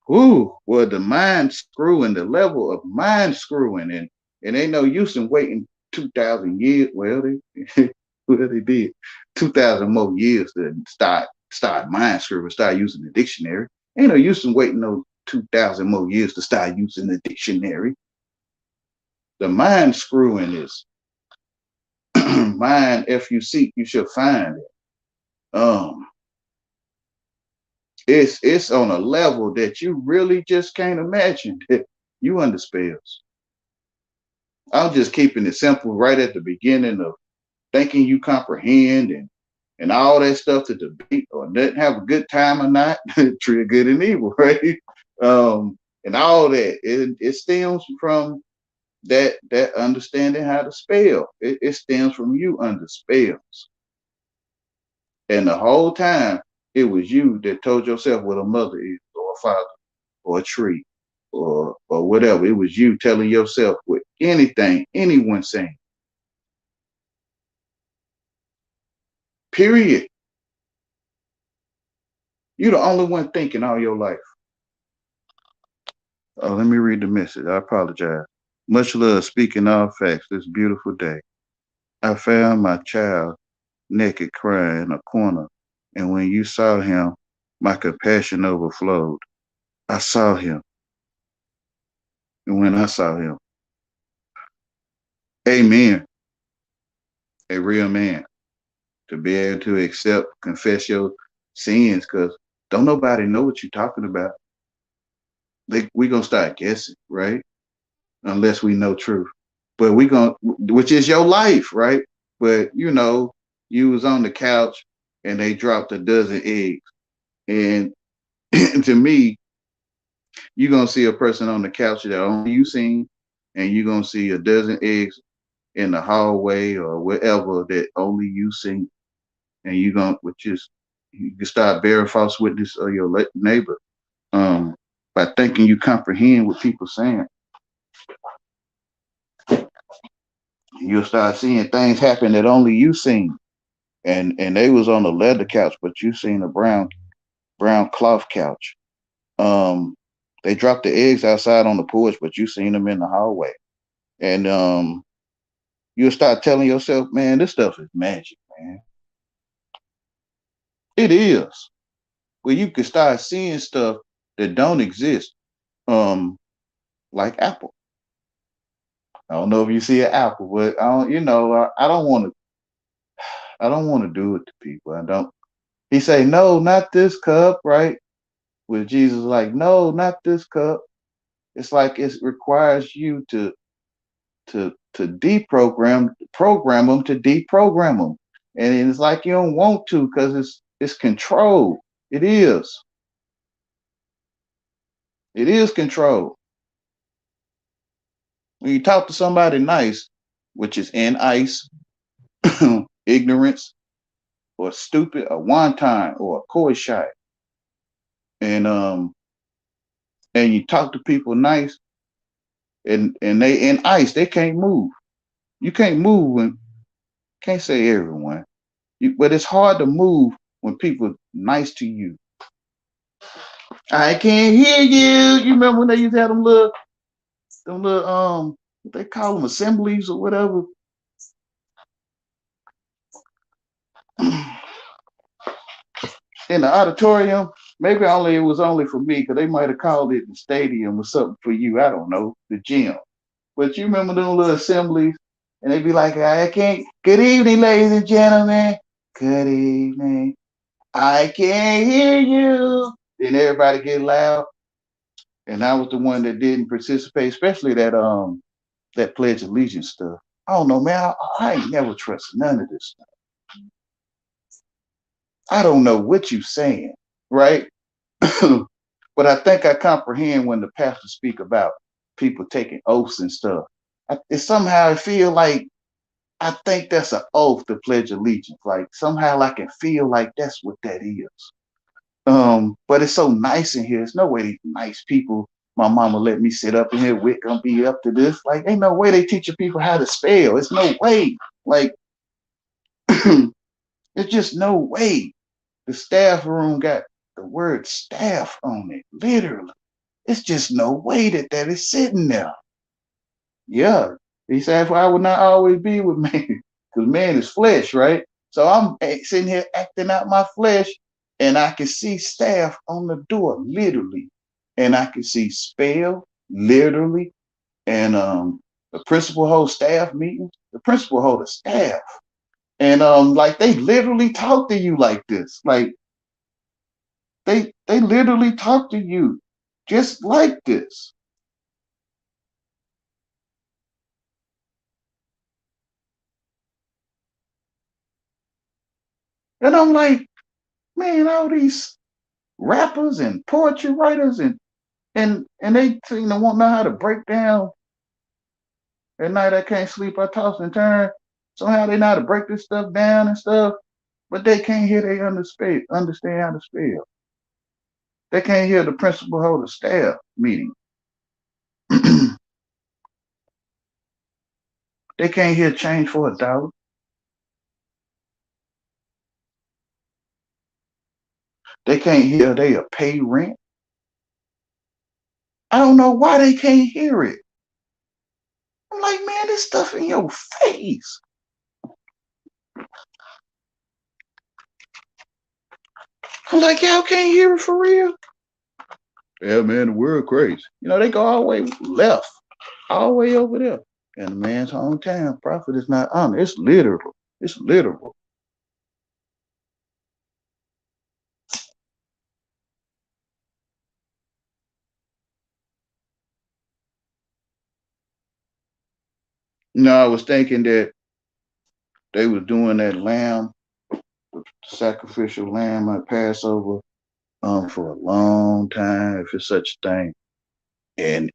Speaker 1: Whoo, well, the mind screwing, the level of mind screwing, and ain't no use in waiting 2,000 years. Well, they well they did 2,000 more years to start mind screwing, start using the dictionary. Ain't no use in waiting no 2,000 more years to start using the dictionary. The mind screwing is mind. If you seek, you shall find it. It's on a level that you really just can't imagine. You under spells. I'm just keeping it simple right at the beginning of thinking you comprehend and all that stuff to debate or not have a good time or not, treat good and evil, right? And all that it stems from that understanding how to spell. It stems from you under spells, and the whole time it was you that told yourself what a mother is or a father or a tree or whatever. It was you telling yourself with anything anyone saying. Period. You're the only one thinking all your life. Oh, let me read the message. I apologize. Much love, speaking all facts this beautiful day. I found my child naked crying in a corner, and when you saw him, my compassion overflowed. I saw him, and when I saw him, amen, a real man, to be able to accept, confess your sins, because don't nobody know what you're talking about. We gonna start guessing, right? Unless we know truth. But we gonna, which is your life, right? But you was on the couch and they dropped a dozen eggs, and to me, you're gonna see a person on the couch that only you seen, and you're gonna see a dozen eggs in the hallway or wherever that only you seen, and you gonna, which is, you can start bearing false witness of your neighbor, by thinking you comprehend what people saying. You'll start seeing things happen that only you seen. And they was on a leather couch, but you seen a brown cloth couch. Um, they dropped the eggs outside on the porch, but you seen them in the hallway. And you'll start telling yourself, man, this stuff is magic, man. It is. Well, you can start seeing stuff that don't exist. Um, like Apple. I don't know if you see an apple, but I don't, I don't want to. I don't want to do it to people. I don't. He say, no, not this cup, right? With Jesus, like, no, not this cup. It's like it requires you to program them to deprogram them, and it's like you don't want to because it's control. It is. It is control. When you talk to somebody nice, which is in ice, ignorance, or stupid, a wonton, or a koi shot, and and you talk to people nice, and they in ice, they can't move. You can't move when, can't say everyone, but it's hard to move when people nice to you. I can't hear you. You remember when they used to have them little what they call them, assemblies or whatever. In the auditorium. Maybe only it was only for me because they might have called it the stadium or something for you. I don't know, the gym. But you remember them little assemblies, and they'd be like, I can't. Good evening, ladies and gentlemen. Good evening. I can't hear you. Then everybody get loud. And I was the one that didn't participate, especially that Pledge of Allegiance stuff. I don't know, man. I ain't never trusted none of this stuff. I don't know what you saying, right? But I think I comprehend when the pastors speak about people taking oaths and stuff. It somehow I feel like I think that's an oath to pledge allegiance. Like somehow I can feel like that's what that is. But it's so nice in here. There's no way these nice people, my mama let me sit up in here with gonna be up to this. Like, ain't no way they teaching people how to spell. It's no way. Like, it's just no way. The staff room got the word staff on it, literally. It's just no way that that is sitting there. Yeah. He said, I would not always be with man, because man is flesh, right? So I'm sitting here acting out my flesh, and I can see staff on the door, literally. And I can see spell, literally. And the principal holds staff meetings. The principal holds a staff. And like they literally talk to you like this. Like they literally talk to you just like this. And I'm like, man, all these rappers and poetry writers and they want to know how to break down. At night I can't sleep, I toss and turn. Somehow they know how to break this stuff down and stuff, but they can't hear they understand how to spell. They can't hear the principal hold a staff meeting. They can't hear change for $1. They can't hear they a pay rent. I don't know why they can't hear it. I'm like, man, this stuff in your face. I'm like, y'all can't hear it for real? Yeah, man, the world crazy. They go all the way left, all the way over there. And the man's hometown prophet is not honor. It's literal. It's literal. I was thinking that they were doing that lamb, the sacrificial lamb at Passover, for a long time, if it's such a thing. And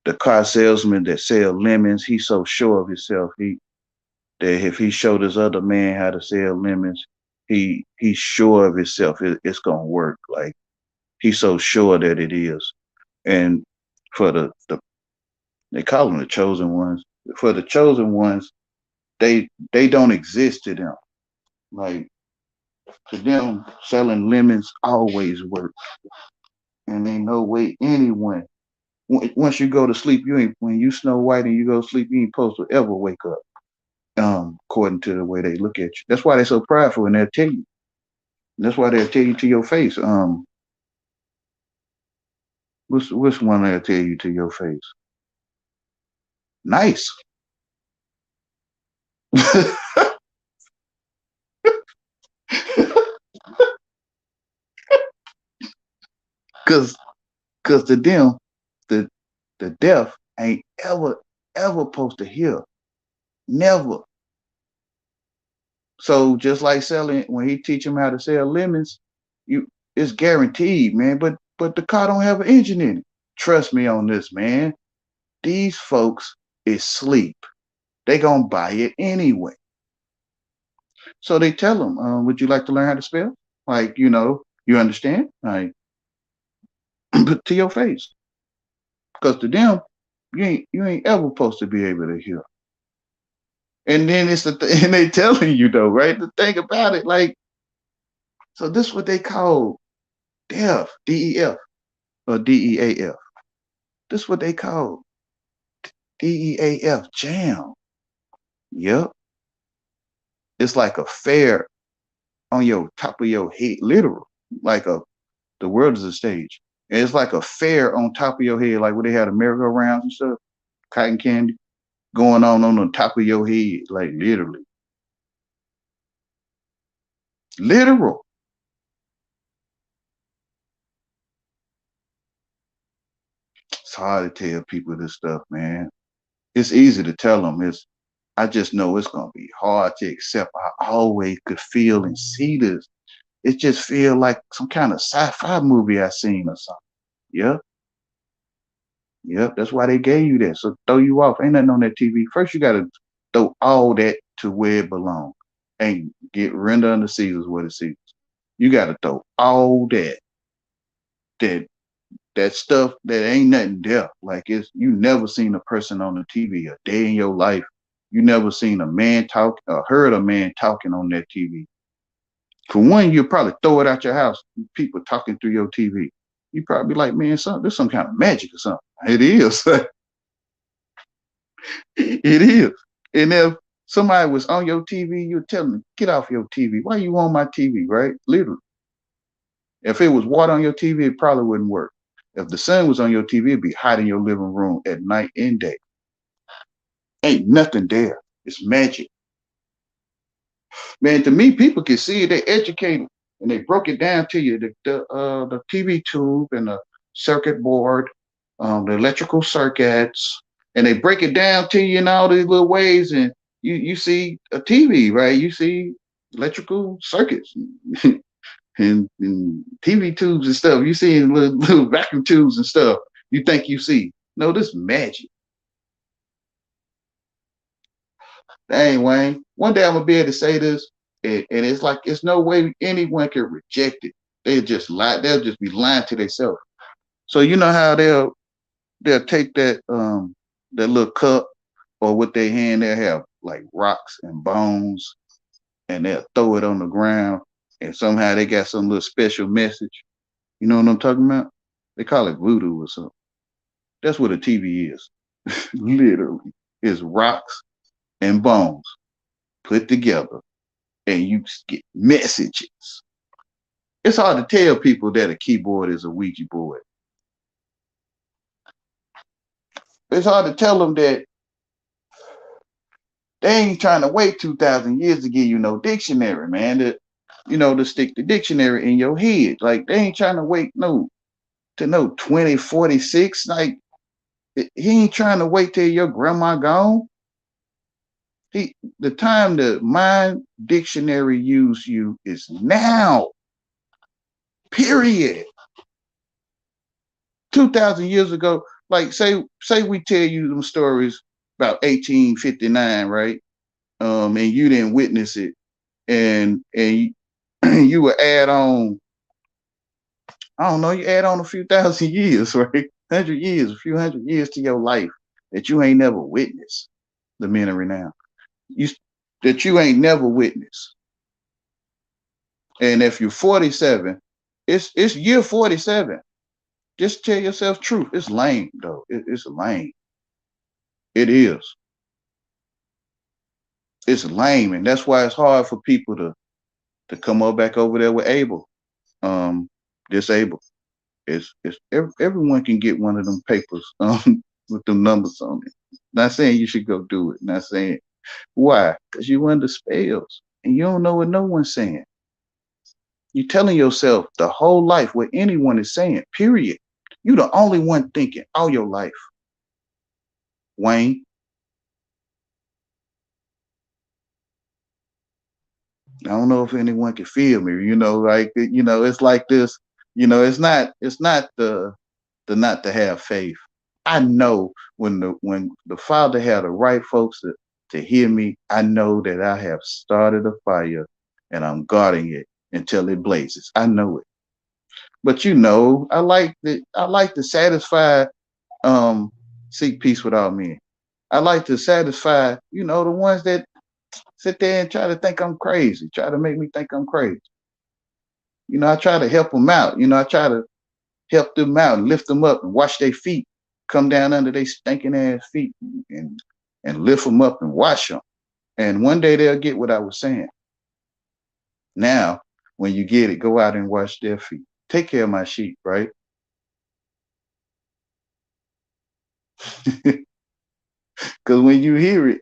Speaker 1: the car salesman that sell lemons, he's so sure of himself. That if he showed this other man how to sell lemons, he's sure of himself. It's gonna work. Like he's so sure that it is. And for the they call them the chosen ones. For the chosen ones, they don't exist to them. Like to them, selling lemons always work, and ain't no way anyone. Once you go to sleep, you ain't when you Snow White and you go to sleep, you ain't supposed to ever wake up. According to the way they look at you. That's why they're so prideful, and they'll tell you. That's why they'll tell you to your face. Which one they'll tell you to your face? Nice. Cause cause to them, the the deaf ain't ever supposed to hear. Never. So just like selling when he teach them how to sell lemons, you it's guaranteed, man. But the car don't have an engine in it. Trust me on this, man. These folks is sleep. They gonna buy it anyway. So they tell them, would you like to learn how to spell? Like, you understand? Like, but to your face. Because to them, you ain't ever supposed to be able to hear. And then and they telling you though, right? The thing about it, like, so this is what they call deaf, DEF or DEAF. This is what they call DEAF jam. Yep. It's like a fair on your top of your head, literal. Like the world is a stage. And it's like a fair on top of your head, like where they had a merry-go-rounds and stuff, cotton candy going on the top of your head, like literally. Literal. It's hard to tell people this stuff, man. It's easy to tell them. I just know it's gonna be hard to accept. I always could feel and see this. It just feel like some kind of sci-fi movie I seen or something. Yep, yep. That's why they gave you that. So throw you off. Ain't nothing on that TV. First, you gotta throw all that to where it belongs and get render unto Caesar's what it Caesar's. You got to throw all that that stuff that ain't nothing there. Like it's you never seen a person on the TV a day in your life. You never seen a man talk or heard a man talking on that TV. For one, you probably throw it out your house. People talking through your TV. You probably like, man, there's some kind of magic or something. It is. It is. And if somebody was on your TV, you tell them, get off your TV. Why you on my TV, right? Literally. If it was water on your TV, it probably wouldn't work. If the sun was on your TV, it'd be hot in your living room at night and day. Ain't nothing there. It's magic. Man, to me, people can see it. They educated and they broke it down to you. The TV tube and the circuit board, the electrical circuits, and they break it down to you in all these little ways. And you see a TV, right? You see electrical circuits and TV tubes and stuff. You see little vacuum tubes and stuff. You think you see. No, this is magic. Dang, Wayne. One day I'm gonna be able to say this, and it's like it's no way anyone can reject it. They just lie. They'll just be lying to themselves. So you know how they'll take that little cup or with their hand they'll have like rocks and bones and they'll throw it on the ground and somehow they got some little special message. You know what I'm talking about? They call it voodoo or something. That's what a TV is. Literally. It's rocks and bones put together and you get messages. It's hard to tell people that a keyboard is a Ouija board. It's hard to tell them that they ain't trying to wait 2,000 years to give you no dictionary, man. To stick the dictionary in your head. Like they ain't trying to wait to know 2046. Like he ain't trying to wait till your grandma gone. The time the mind dictionary use you is now. Period. 2,000 years ago, like say we tell you them stories about 1859, right? And you didn't witness it, and you would add on, I don't know, you add on a few thousand years, right? 100 years, a few 100 years to your life that you ain't never witnessed the men of renown. That you ain't never witnessed. And if you're 47, it's year 47. Just tell yourself truth. It's lame, though. It's lame. It is. It's lame, and that's why it's hard for people to come up back over there with Abel, disabled. It's everyone can get one of them papers with them numbers on it. Not saying you should go do it. Not saying why, because you under spells and you don't know what no one's saying. You're telling yourself the whole life what anyone is saying. Period. You're the only one thinking all your life, Wayne. I don't know if anyone can feel me. It's like this. It's not the not to have faith. I know when the Father had the right folks to hear me, I know that I have started a fire and I'm guarding it until it blazes. I know it. But I like to satisfy seek peace without men. I like to satisfy, the ones that sit there and try to think I'm crazy, try to make me think I'm crazy. I try to help them out. I try to help them out and lift them up and wash their feet, come down under their stinking ass feet and lift them up and wash them. And one day they'll get what I was saying. Now, when you get it, go out and wash their feet. Take care of my sheep, right? Because when you hear it,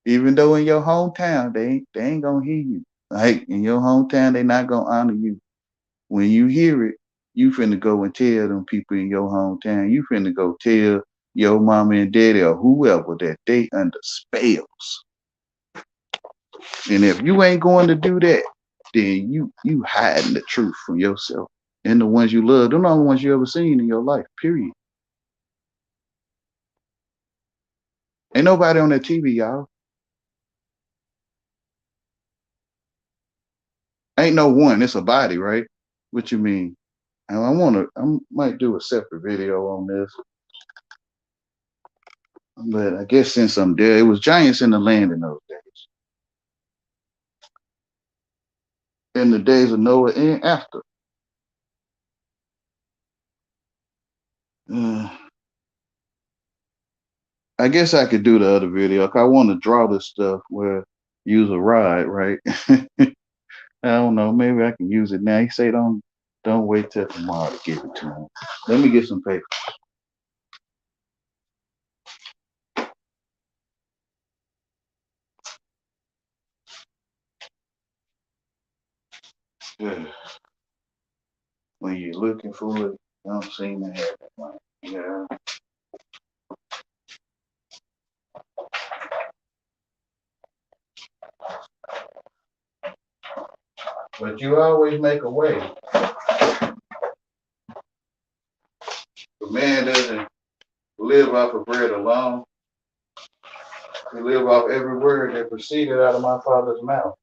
Speaker 1: even though in your hometown, they ain't gonna hear you. Like in your hometown, they not gonna honor you. When you hear it, you finna go and tell them people in your hometown. You finna go tell your mama and daddy or whoever that they under spells. And if you ain't going to do that, then you hiding the truth from yourself and the ones you love. They're not the ones you ever seen in your life. Period. Ain't nobody on that TV, y'all. Ain't no one. It's a body, right? What you mean? I might do a separate video on this, but I guess since I'm there, it was giants in the land in those days, in the days of Noah and after. Uh, I guess I could do the other video. I want to draw this stuff where use a rod, right? I don't know. Maybe I can use it now. He say don't wait till tomorrow to give it to him. Let me get some paper. Yeah. When you're looking for it, you don't seem to have it. Like, yeah. But you always make a way. The man doesn't live off of bread alone. He live off every word that proceeded out of my Father's mouth.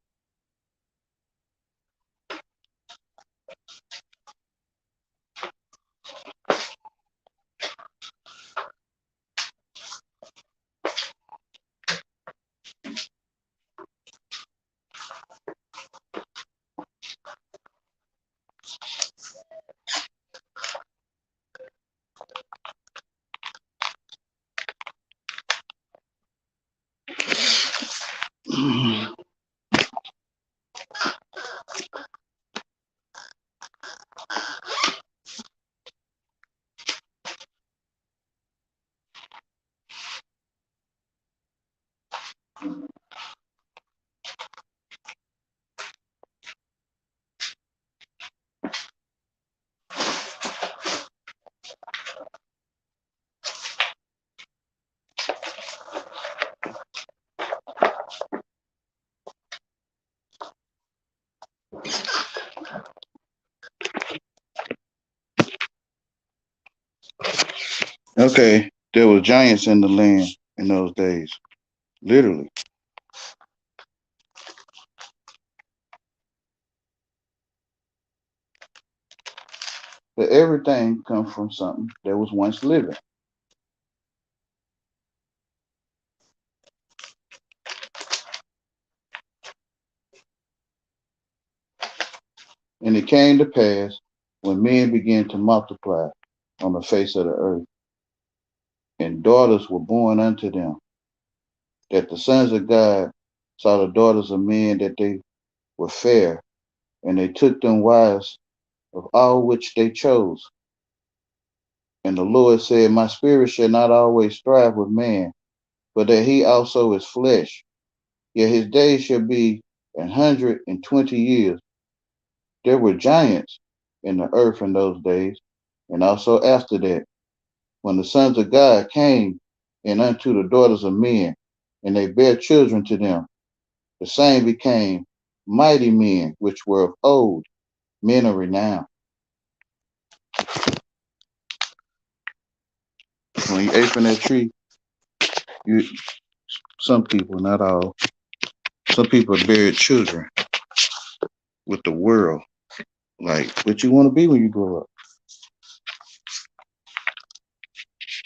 Speaker 1: Okay, there were giants in the land in those days, literally. But everything comes from something that was once living. And it came to pass when men began to multiply on the face of the earth, and daughters were born unto them, that the sons of God saw the daughters of men that they were fair, and they took them wives of all which they chose. And the Lord said, my spirit shall not always strive with man, but that he also is flesh. Yet his days shall be 120 years. There were giants in the earth in those days, and also after that, when the sons of God came in unto the daughters of men, and they bare children to them, the same became mighty men which were of old, men of renown. When you ate from that tree, you some people, not all, some people buried children with the world. Like what you want to be when you grow up.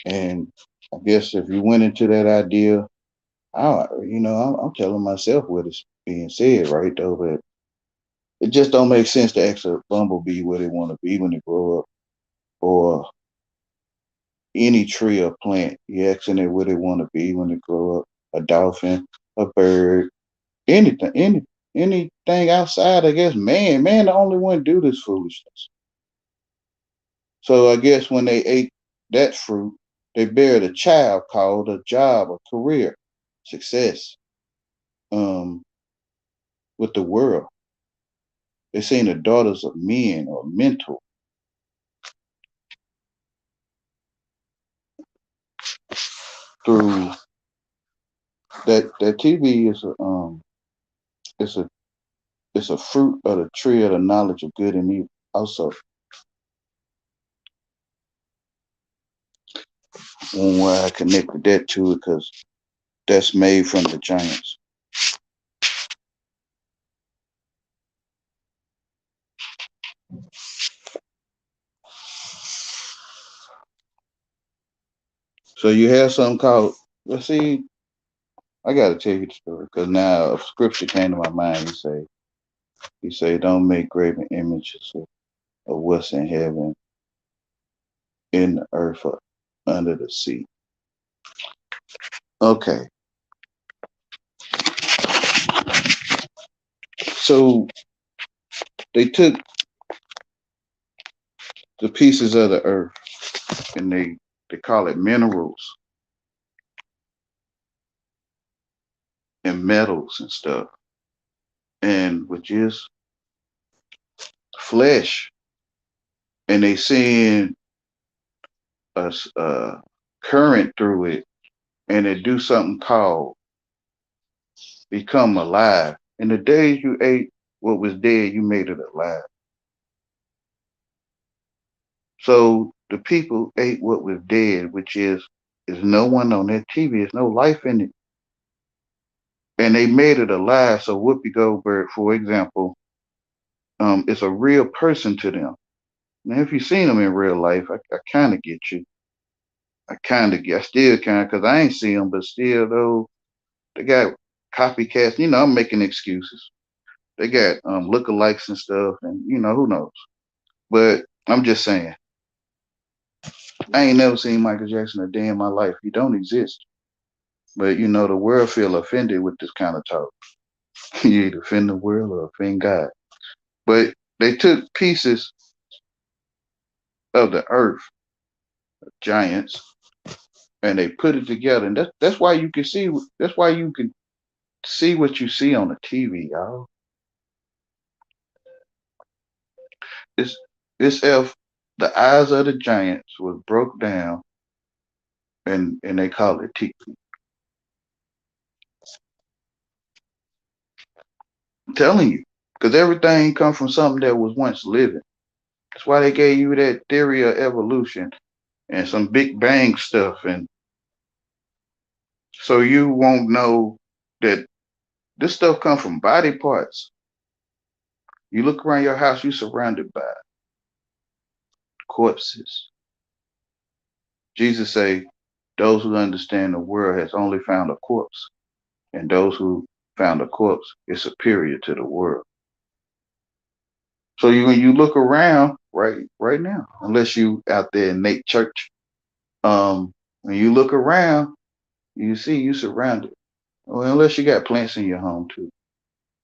Speaker 1: And I guess if you went into that idea, I'm telling myself what is being said right though, but it just don't make sense to ask a bumblebee what they want to be when they grow up, or any tree or plant. You asking it what they want to be when they grow up. A dolphin, a bird, anything, anything outside. I guess man, the only one do this foolishness. So I guess when they ate that fruit, they buried a child called a job, a career, success, with the world. They seen the daughters of men or mental. Through that TV is it's a it's a fruit of the tree of the knowledge of good and evil. Also, one way I connected that to it because that's made from the giants. So you have something called. Let's see. I got to tell you the story because now a scripture came to my mind. He say, don't make graven images of what's in heaven, in the earth, or under the sea. Okay, so they took the pieces of the earth and they call it minerals and metals and stuff, and which is flesh, and they seeing a current through it, and they do something called become alive. In the days you ate what was dead, you made it alive. So the people ate what was dead, which is no one on that TV. There's no life in it, and they made it alive. So Whoopi Goldberg, for example, is a real person to them. Now, if you've seen them in real life, I kind of get you. I still kind of, because I ain't seen them, but still, though, they got copycats. I'm making excuses. They got lookalikes and stuff, and who knows. But I'm just saying, I ain't never seen Michael Jackson a day in my life. He don't exist. But the world feel offended with this kind of talk. You either offend the world or offend God. But they took pieces of the earth, giants, and they put it together. And that's why you can see. That's why you can see what you see on the TV, y'all. It's it's if the eyes of the giants was broke down, and they call it TV. I'm telling you, because everything come from something that was once living. That's why they gave you that theory of evolution and some Big Bang stuff, and so you won't know that this stuff come from body parts. You look around your house, you surrounded by corpses. Jesus say, those who understand the world has only found a corpse, and those who found a corpse is superior to the world. So when you look around right now, unless you out there in Nate Church, when you look around, you see you surrounded. Well, unless you got plants in your home too,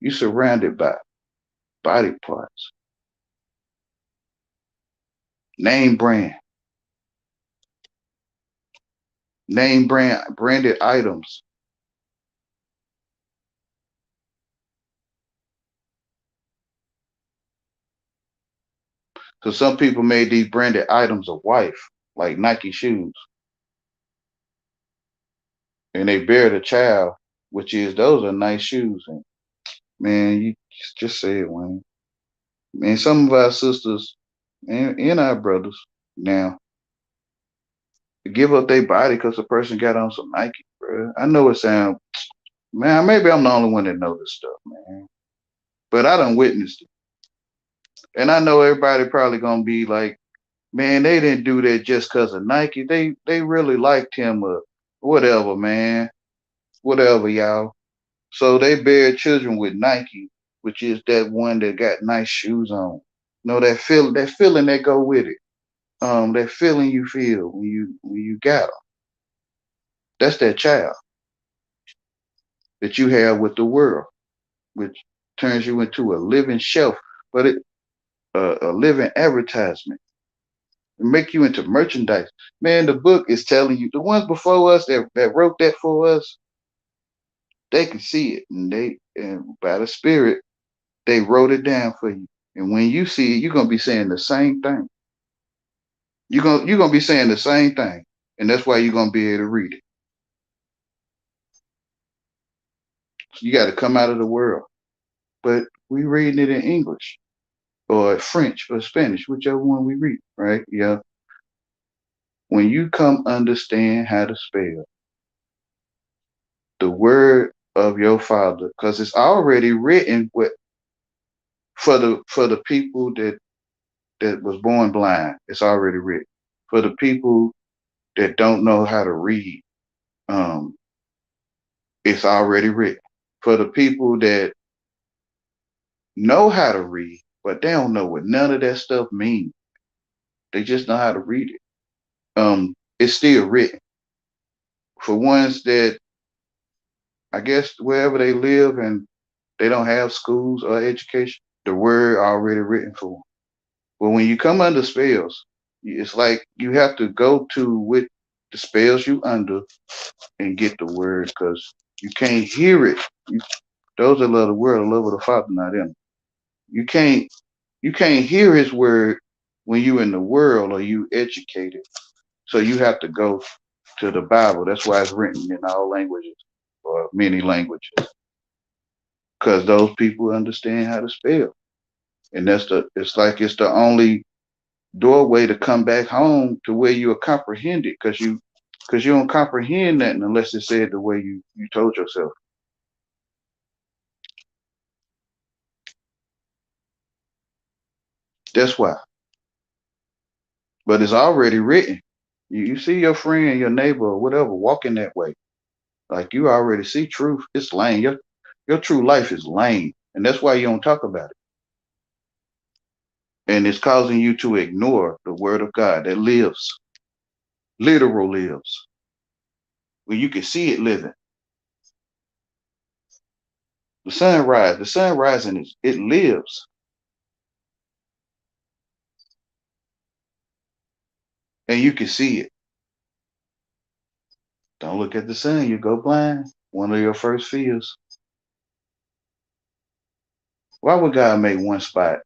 Speaker 1: you surrounded by body parts, name brand, branded items. So some people made these branded items a wife, like Nike shoes, and they buried a child, which is those are nice shoes. And man, you just say it, Wayne. Man, some of our sisters and our brothers now give up their body because a person got on some Nike, bro. I know it sounds, man, maybe I'm the only one that know this stuff, man. But I done witnessed it. And I know everybody probably gonna be like, man, they didn't do that just because of Nike. They really liked him or whatever, man. Whatever, y'all. So they buried children with Nike, which is that one that got nice shoes on. That feeling that go with it. That feeling you feel when you got them. That's that child that you have with the world, which turns you into a living shelf, but a living advertisement. It make you into merchandise. Man, the book is telling you the ones before us that wrote that for us, they can see it, and by the Spirit they wrote it down for you. And when you see it, you're gonna be saying the same thing. You're gonna be saying the same thing, and that's why you're gonna be able to read it. So you got to come out of the world. But we reading it in English or French or Spanish, whichever one we read, right? Yeah. When you come understand how to spell the word of your father, because it's already written for the people that was born blind. It's already written for the people that don't know how to read, um, it's already written. For the people that know how to read, but they don't know what none of that stuff means. They just know how to read it. It's still written. For ones that I guess wherever they live and they don't have schools or education, the word already written for them. But when you come under spells, it's like you have to go to with the spells you under and get the word because you can't hear it. You, those that love the word, love of the Father, not in. You can't you can't hear His word when you in the world or you educated. So you have to go to the Bible. That's why it's written in all languages or many languages because those people understand how to spell, and it's like it's the only doorway to come back home to where you are comprehended because you don't comprehend nothing unless it's said the way you told yourself. That's why. But it's already written. You see your friend, your neighbor, or whatever walking that way. Like you already see truth. It's lame. Your true life is lame. And that's why you don't talk about it. And it's causing you to ignore the word of God that lives, literal lives. When you can see it living. The sun rising it lives. And you can see it. Don't look at the sun, you go blind. One of your first fears. Why would God make one spot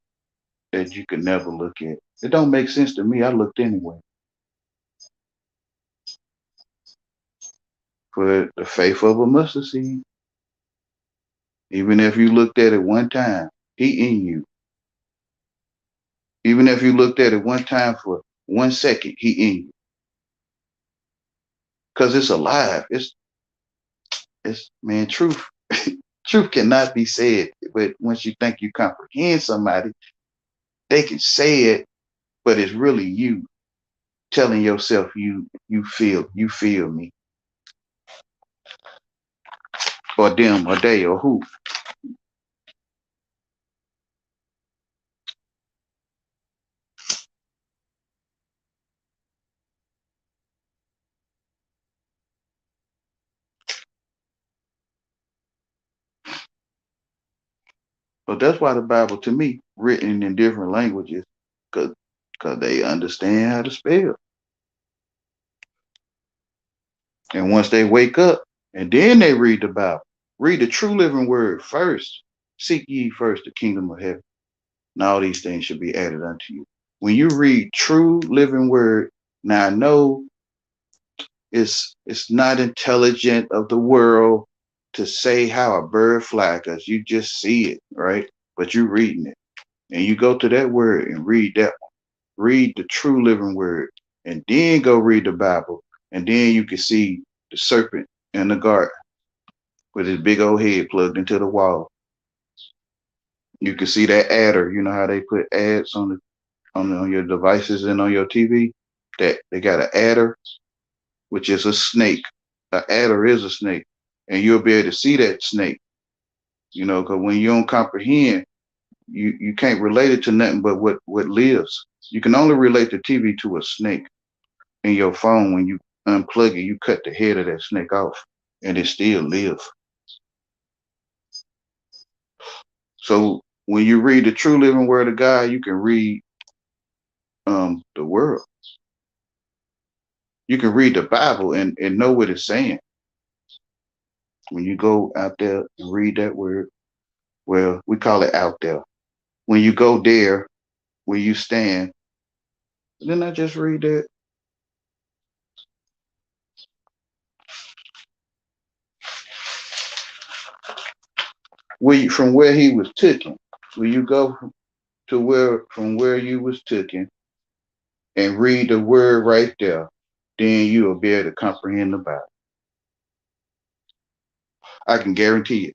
Speaker 1: that you could never look at? It don't make sense to me. I looked anyway. For the faith of a mustard seed, even if you looked at it one time, He in you. Even if you looked at it one time for 1 second, He in you. Because it's alive. It's man, truth. Truth cannot be said. But once you think you comprehend somebody, they can say it, but it's really you telling yourself you feel me or them or they or who. But that's why the Bible to me written in different languages because they understand how to spell. And once they wake up and then they read the Bible, read the true living word first. Seek ye first the kingdom of heaven, and all these things should be added unto you. When you read true living word, now I know it's not intelligent of the world to say how a bird fly because you just see it, right? But you're reading it. And you go to that word and read that one. Read the true living word. And then go read the Bible. And then you can see the serpent in the garden with his big old head plugged into the wall. You can see that adder. You know how they put ads on your devices and on your TV? That they got an adder, which is a snake. An adder is a snake. And you'll be able to see that snake, because when you don't comprehend, you can't relate it to nothing but what lives. You can only relate the TV to a snake in your phone. When you unplug it, you cut the head of that snake off and it still lives. So when you read the true living word of God, you can read the world. You can read the Bible and know what it's saying. When you go out there and read that word, well, we call it out there. When you go there, where you stand, didn't I just read that? From where he was taken, will you go to where from where you was taken and read the word right there? Then you will be able to comprehend the Bible. I can guarantee it.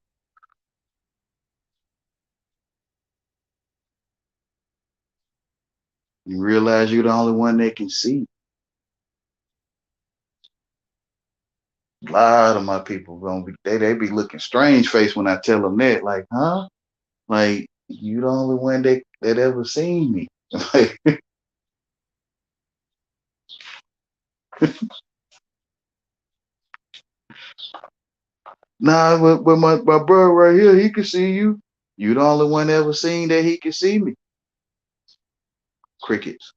Speaker 1: You realize you're the only one that can see. A lot of my people gonna be they be looking strange face when I tell them that, like, huh? Like you the only one that ever seen me. Like, nah, but my brother right here, he can see you. You the only one ever seen that he can see me. Crickets.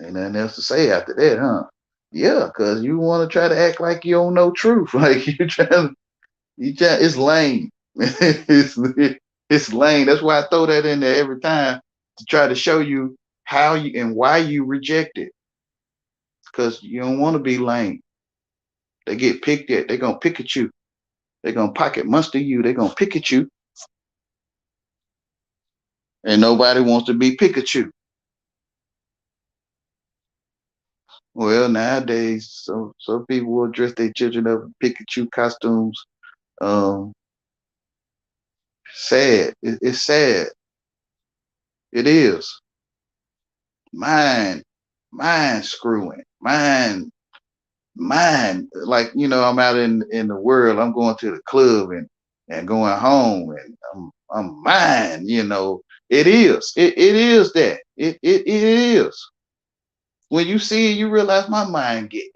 Speaker 1: Ain't nothing else to say after that, huh? Yeah, cause you want to try to act like you don't know truth. Like it's lame. It's lame. That's why I throw that in there every time to try to show you how you and why you reject it. Cause you don't want to be lame. They get picked at. They're gonna pick at you. They're gonna pocket monster you. They're gonna pick at you. And nobody wants to be Pikachu. Well, nowadays, some people will dress their children up in Pikachu costumes. Um, sad. It's sad. It is. Mine, mine screwing. Mine. Like I'm out in the world. I'm going to the club and going home, and I'm mine. It is. It is that. It is. When you see it, you realize my mind get it.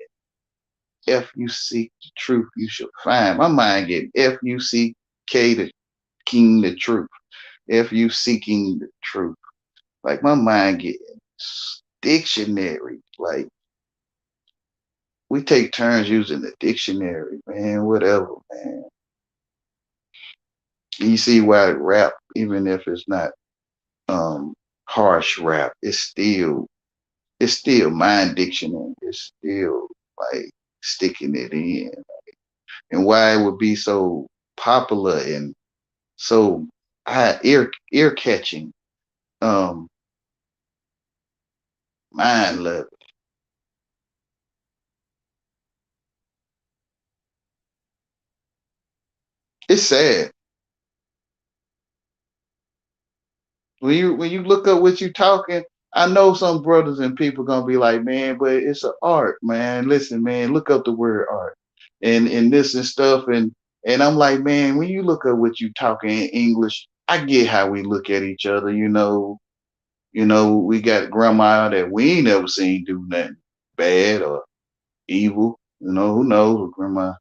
Speaker 1: If you seek the truth, you shall find. My mind get it. If you seek K the King the truth. If you seeking the truth. Like my mind get it. Dictionary. Like we take turns using the dictionary, man. Whatever, man. You see why rap, even if it's not um harsh rap, it's still mind dictionary. It's still like sticking it in. And why it would be so popular and so ear catching, um, mind loving. It's sad when you look up what you talking. I know some brothers and people gonna be like, man, but it's an art, man. Listen, man, look up the word art and this and stuff, and I'm like, man, when you look up what you talking in English, I get how we look at each other. We got grandma that we ain't ever seen do nothing bad or evil. Who knows what grandma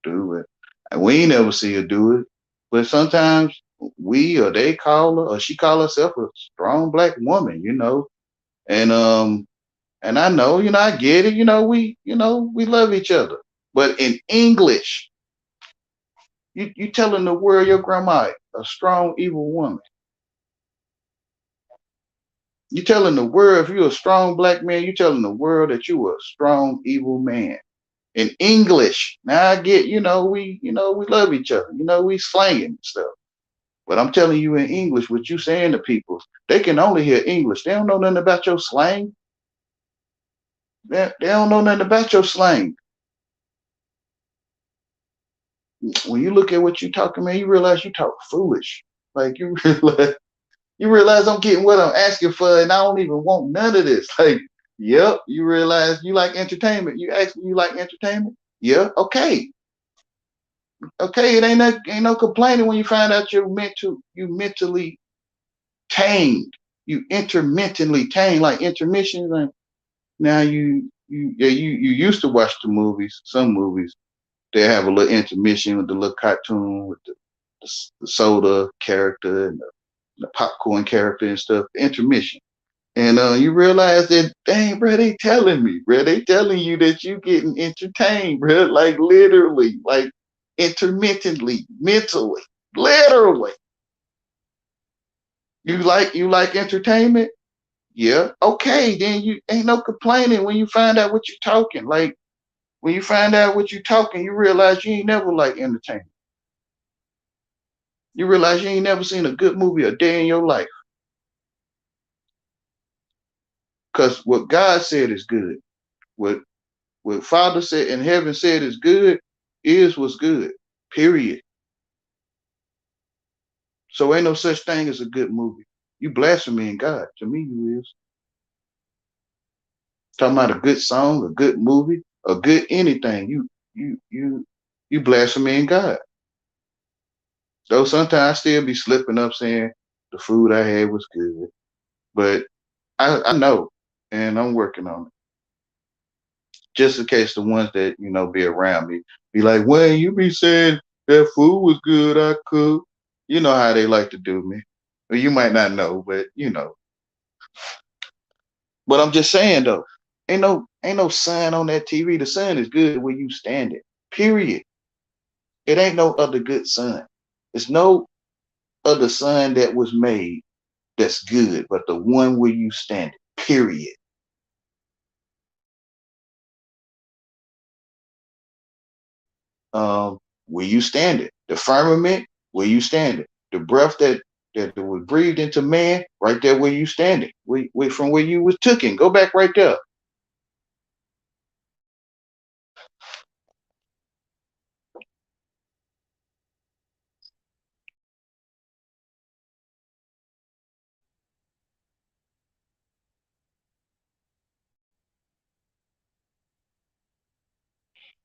Speaker 1: do it. And we ain't never see her do it. But sometimes we or they call her or she call herself a strong black woman. And I know, I get it, we love each other. But in English, you telling the world your grandma a strong evil woman. You telling the world if you're a strong black man, you telling the world that you a strong evil man. In English. Now I get, we love each other. We slanging and stuff. But I'm telling you in English, what you saying to people, they can only hear English. They don't know nothing about your slang. They don't know nothing about your slang. When you look at what you talking, man, you realize you talk foolish. Like you realize I'm getting what I'm asking for, and I don't even want none of this. Like, yep, you realize you like entertainment. You ask me you like entertainment? Yeah, okay. Okay, it ain't no complaining when you find out you mentally tamed. You intermittently tamed, like intermissions. And now you used to watch the movies. Some movies they have a little intermission with the little cartoon with the soda character and the popcorn character and stuff. Intermission. And you realize that, dang, bro, they telling me, bro, they telling you that you getting entertained, bro, like literally, like intermittently, mentally, literally. You like entertainment? Yeah. Okay, then you ain't no complaining when you find out what you're talking. Like when you find out what you're talking, you realize you ain't never like entertainment. You realize you ain't never seen a good movie a day in your life. Because what God said is good. What Father said and heaven said is good is what's good. Period. So ain't no such thing as a good movie. You blaspheming God. To me, you is. Talking about a good song, a good movie, a good anything. You blaspheming God. Though sometimes I still be slipping up saying the food I had was good. But I know and I'm working on it. Just in case the ones that, be around me be like, well, you be saying that food was good, I cook. You know how they like to do me. Well, you might not know, but you know. But I'm just saying though, ain't no sun on that TV. The sun is good where you stand it. Period. It ain't no other good sun. There's no other sun that was made that's good, but the one where you stand it. Period. Where you stand it. The firmament, where you stand it. The breath that was breathed into man, right there where you stand it. From where you was taken. Go back right there.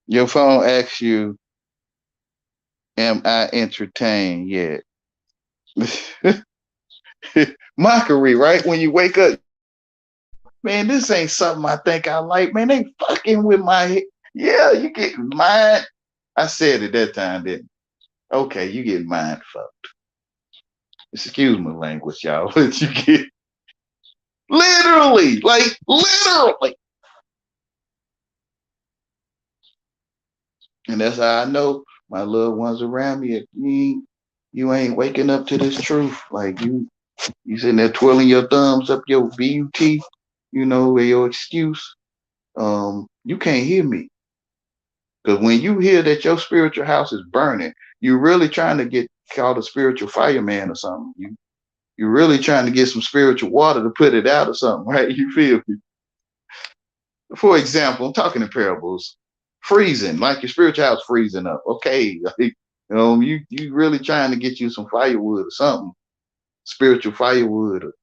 Speaker 1: Your phone asks you, am I entertained yet? Mockery, right? When you wake up, man, this ain't something I think I like. Man, they fucking with my head. Yeah, you get mine. I said it that time, didn't I? Okay, you get mine fucked. Excuse my language, y'all. But you get literally, like literally. And that's how I know my loved ones around me. If you ain't waking up to this truth, like you sitting there twirling your thumbs up your BUT, with your excuse. You can't hear me. Because when you hear that your spiritual house is burning, you're really trying to get called a spiritual fireman or something. You're really trying to get some spiritual water to put it out or something, right? You feel me? For example, I'm talking in parables, freezing, like your spiritual house freezing up. Okay, like, you really trying to get you some firewood or something, spiritual firewood, or,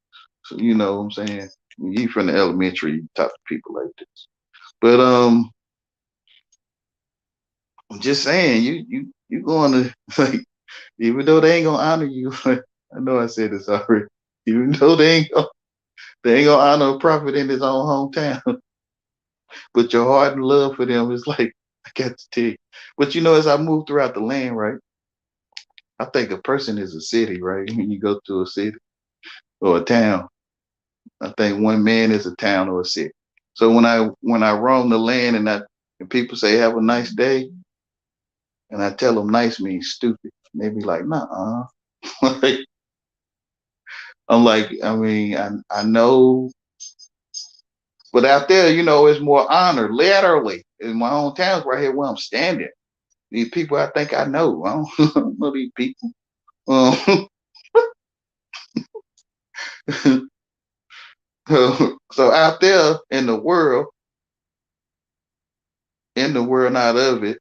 Speaker 1: you know what I'm saying? You from the elementary, you talk to people like this. But I'm just saying, you going to like, even though they ain't gonna honor you, I know I said this already. Even though they ain't gonna honor a prophet in his own hometown, but your heart and love for them is like, I got to tell you. But as I move throughout the land, right? I think a person is a city, right? When you go to a city or a town, I think one man is a town or a city. So when I roam the land and people say have a nice day, and I tell them nice means stupid, and they be like, nah. Like, I'm like, I mean, I know, but out there, it's more honor, literally. In my own towns right here where I'm standing. These people I think I know. I don't know these people. Um, so out there in the world, not of it,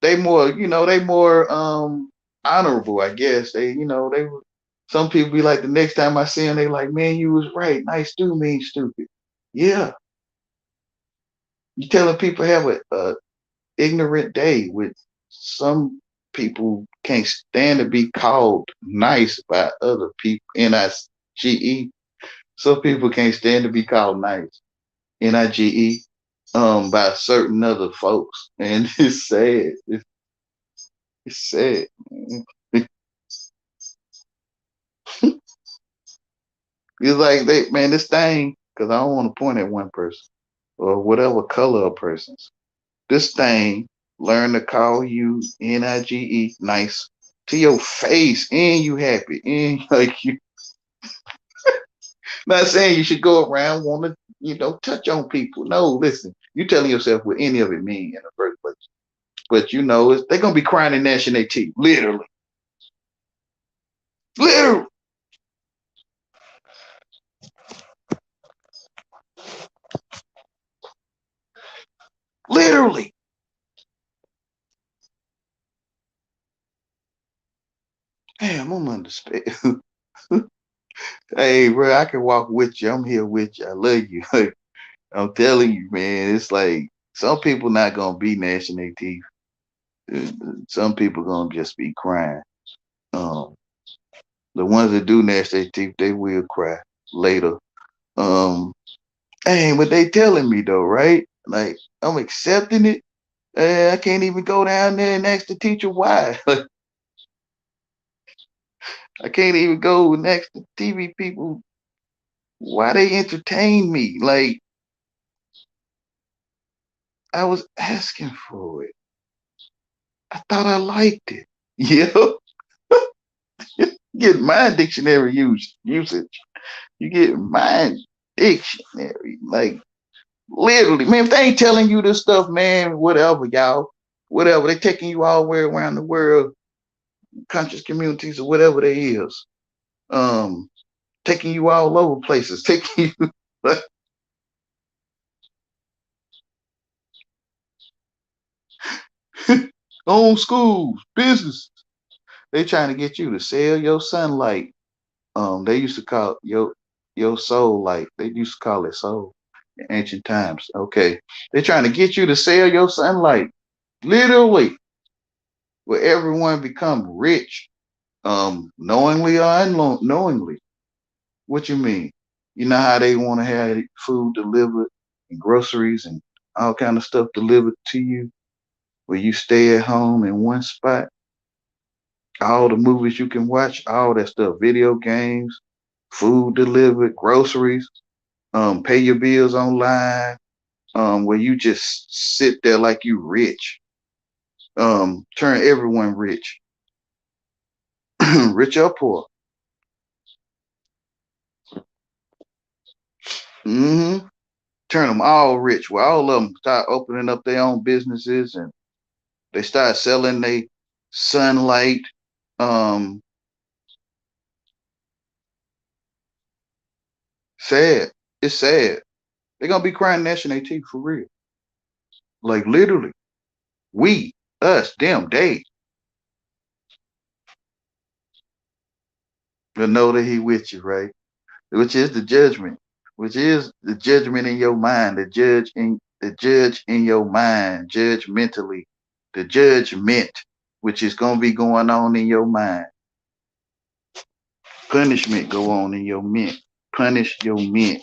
Speaker 1: they more honorable, I guess. They some people be like the next time I see them, they like, man, you was right. Nice do mean stupid. Yeah. You telling people have a ignorant day with some people can't stand to be called nice by other people. NIGE. Some people can't stand to be called nice. NIGE. By certain other folks. And it's sad. It's sad. It's like this thing, because I don't want to point at one person or whatever color of persons. This thing learn to call you NIGE nice to your face and you happy. And like you not saying you should go around want to, touch on people. No, listen, you telling yourself what any of it mean in the first place. But they're gonna be crying and gnashing their teeth. Literally. Literally. Literally. Damn, I'm under spell. Hey, bro, I can walk with you. I'm here with you. I love you. I'm telling you, man. It's like some people not gonna be gnashing their teeth. Some people gonna just be crying. Um, the ones that do gnash their teeth, they will cry later. Um, hey, but they telling me though, right? Like I'm accepting it. I can't even go down there and ask the teacher why. I can't even go and ask the TV people why they entertain me. Like I was asking for it. I thought I liked it. You get my dictionary usage. You get my dictionary. Like literally, man, if they ain't telling you this stuff, man, whatever, y'all. Whatever. They taking you all the way around the world, conscious communities or whatever they is. Um, taking you all over places, taking you on schools, business. They trying to get you to sell your sunlight. They used to call your soul light. They used to call it soul in ancient times. Okay, they're trying to get you to sell your sunlight, literally, where everyone become rich, knowingly or unknowingly. What you mean? You know how they want to have food delivered and groceries and all kind of stuff delivered to you, where you stay at home in one spot. All the movies you can watch, all that stuff, video games, food delivered, groceries, pay your bills online, where you just sit there like you rich, turn everyone rich, rich or poor. hmm Turn them all rich. Where all of them start opening up their own businesses and they start selling their sunlight. Um, sad. It's sad. They're gonna be crying gnashing their teeth for real. Like literally. We, us, them, they. But know that he with you, right? Which is the judgment. Which is the judgment in your mind, the judge in your mind, judge mentally, the judgment, which is gonna be going on in your mind. Punishment go on in your ment. Punish your ment.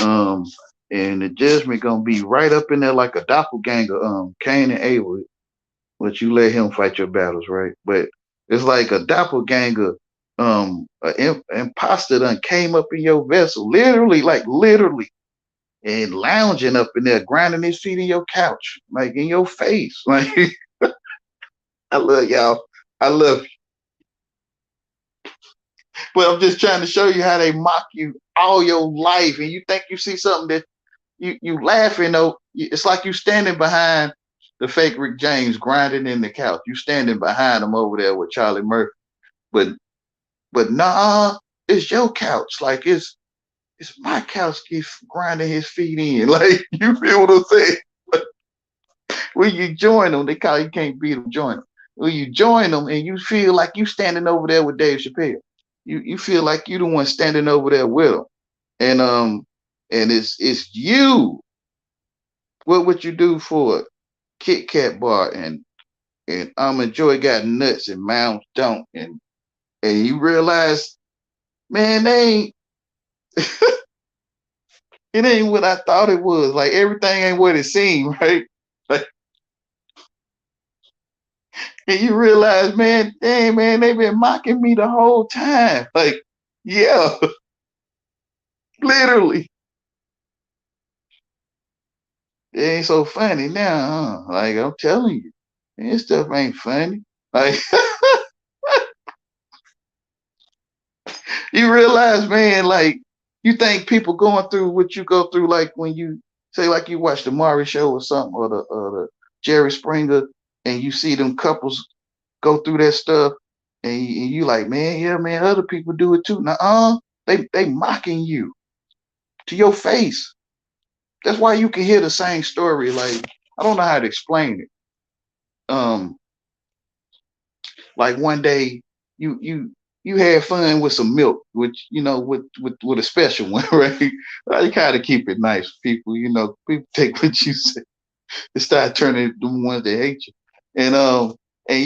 Speaker 1: Um, and the judgment gonna be right up in there like a doppelganger, Cain and Abel, but you let him fight your battles, right? But it's like a doppelganger, an imposter done came up in your vessel, literally, like literally, and lounging up in there, grinding his feet in your couch, like in your face. Like I love y'all. I love you. But I'm just trying to show you how they mock you all your life, and you think you see something that you laughing though. It's like you standing behind the fake Rick James grinding in the couch. You standing behind him over there with Charlie Murphy. But nah, it's your couch. Like it's my couch keeps grinding his feet in. Like you feel what I'm saying? When you join them, they call you can't beat them, join them. When you join them and you feel like you standing over there with Dave Chappelle. You feel like you the one standing over there with him. And it's you. What would you do for a Kit Kat bar and Joy got nuts and Mounds don't and you realize, man, they ain't it ain't what I thought it was. Like everything ain't what it seemed, right? Like, and you realize, man, dang, man, they've been mocking me the whole time. Like, yeah, literally, it ain't so funny now, huh? Like I'm telling you, this stuff ain't funny. Like you realize, man, like you think people going through what you go through, like when you say, like you watch the Maury show or something, or the Jerry Springer, and you see them couples go through that stuff, and you like, man, yeah, man, other people do it too. Nuh-uh, they mocking you to your face. That's why you can hear the same story. Like I don't know how to explain it. Like one day you you had fun with some milk, which with a special one, right? You kind of keep it nice for people. People take what you say and start turning the ones that hate you. And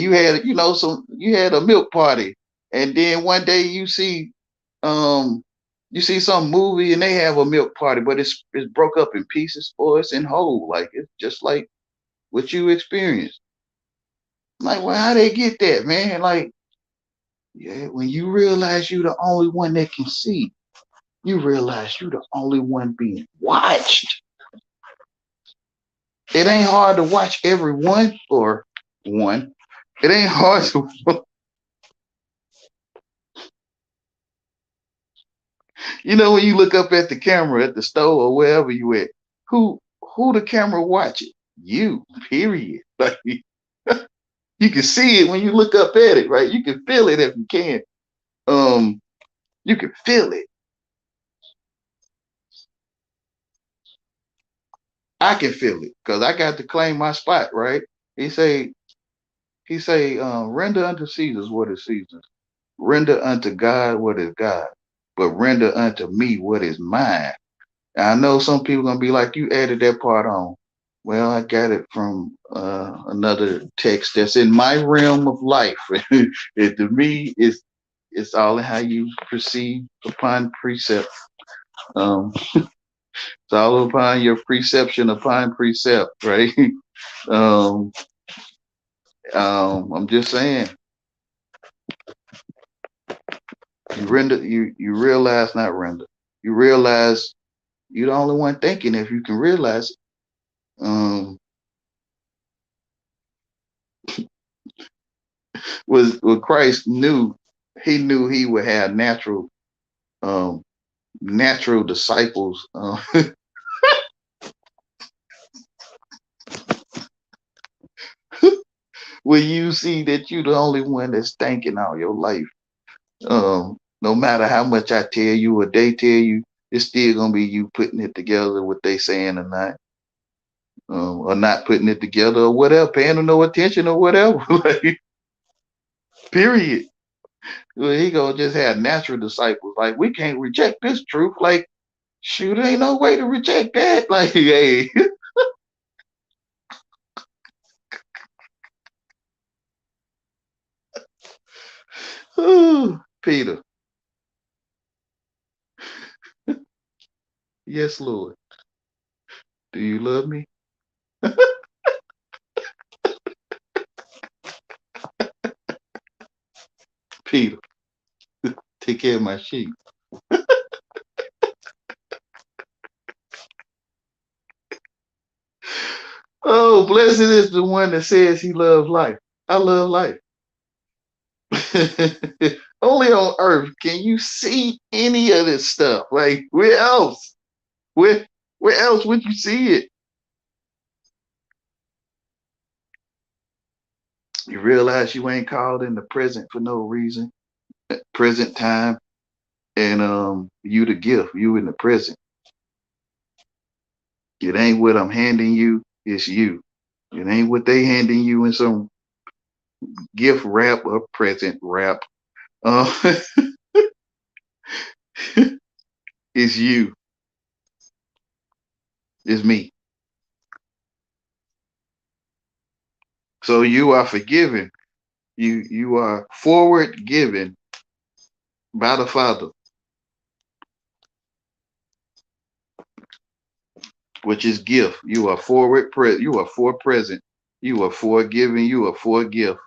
Speaker 1: you had you had a milk party, and then one day um you see some movie and they have a milk party, but it's broke up in pieces or it's in whole, like it's just like what you experienced. Like, well, how they get that, man? Like, yeah, when you realize you're the only one that can see, you realize you're the only one being watched. It ain't hard to watch everyone or one. It ain't hard to when you look up at the camera at the store or wherever you at, who the camera watching? You, period. Like you can see it when you look up at it, right? You can feel it if you can. Um, you can feel it. I can feel it because I got to claim my spot, right? He say, render unto Caesar what is Caesar. Render unto God what is God. But render unto me what is mine. And I know some people gonna be like, you added that part on. Well, I got it from another text that's in my realm of life. It to me it's all in how you perceive upon precept. Um, it's all upon your perception upon precept, right? um, I'm just saying, you realize, not render. You realize you're the only one thinking if you can realize it. Was what Christ knew. He knew he would have um, natural disciples. When you see that you're the only one that's thinking all your life. No matter how much I tell you or they tell you, it's still gonna be you putting it together, what they saying or not putting it together or whatever, paying them no attention or whatever. Like, period. Well, he gonna just have natural disciples. Like, we can't reject this truth. Like, shoot, ain't no way to reject that. Like, hey, ooh, Peter. Yes, Lord. Do you love me? Peter, take care of my sheep. Oh, blessed is the one that says he loves life. I love life. Only on earth can you see any of this stuff. Like, where else? Where else would you see it? You realize you ain't called in the present for no reason. Present time, and you the gift. You in the present. It ain't what I'm handing you. It's you. It ain't what they handing you in some gift wrap or present wrap. Uh, it's you. It's me. So you are forgiven. You are forward given by the Father, which is gift. You are forward you are for present. You are forgiven. You are for gift.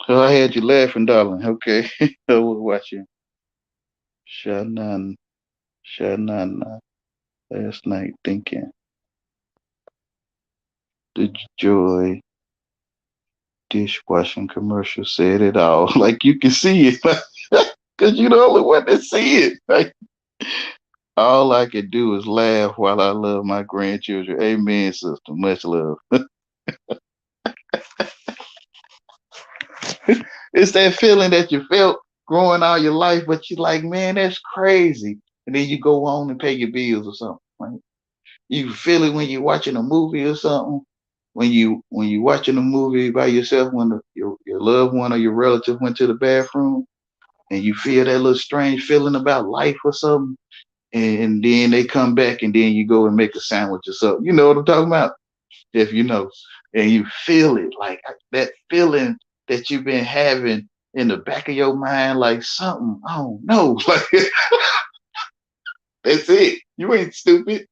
Speaker 1: So I had you laughing, darling. Okay. I was watching Shanana Shanana last night thinking the Joy dishwashing commercial said it all. Like you can see it. Cause you're the only one that see it. Like all I can do is laugh while I love my grandchildren. Amen, sister. Much love. It's that feeling that you felt growing all your life, but you're like, man, that's crazy. And then you go on and pay your bills or something. Right? You feel it when you're watching a movie or something. when you watching a movie by yourself, when your loved one or your relative went to the bathroom, and you feel that little strange feeling about life or something, and then they come back, and then you go and make a sandwich or something. You know what I'm talking about? If you know, and you feel it, like that feeling that you've been having in the back of your mind, like something, I don't know, like that's it. You ain't stupid.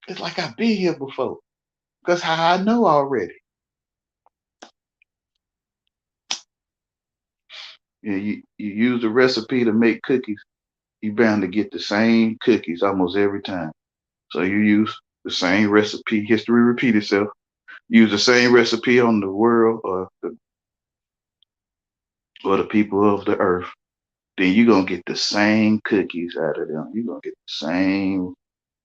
Speaker 1: It's like I've been here before. Because how I know already. You use a recipe to make cookies, you bound to get the same cookies almost every time. So you use the same recipe, history repeat itself. Use the same recipe on the world or the people of the earth, then you're gonna get the same cookies out of them. You're gonna get the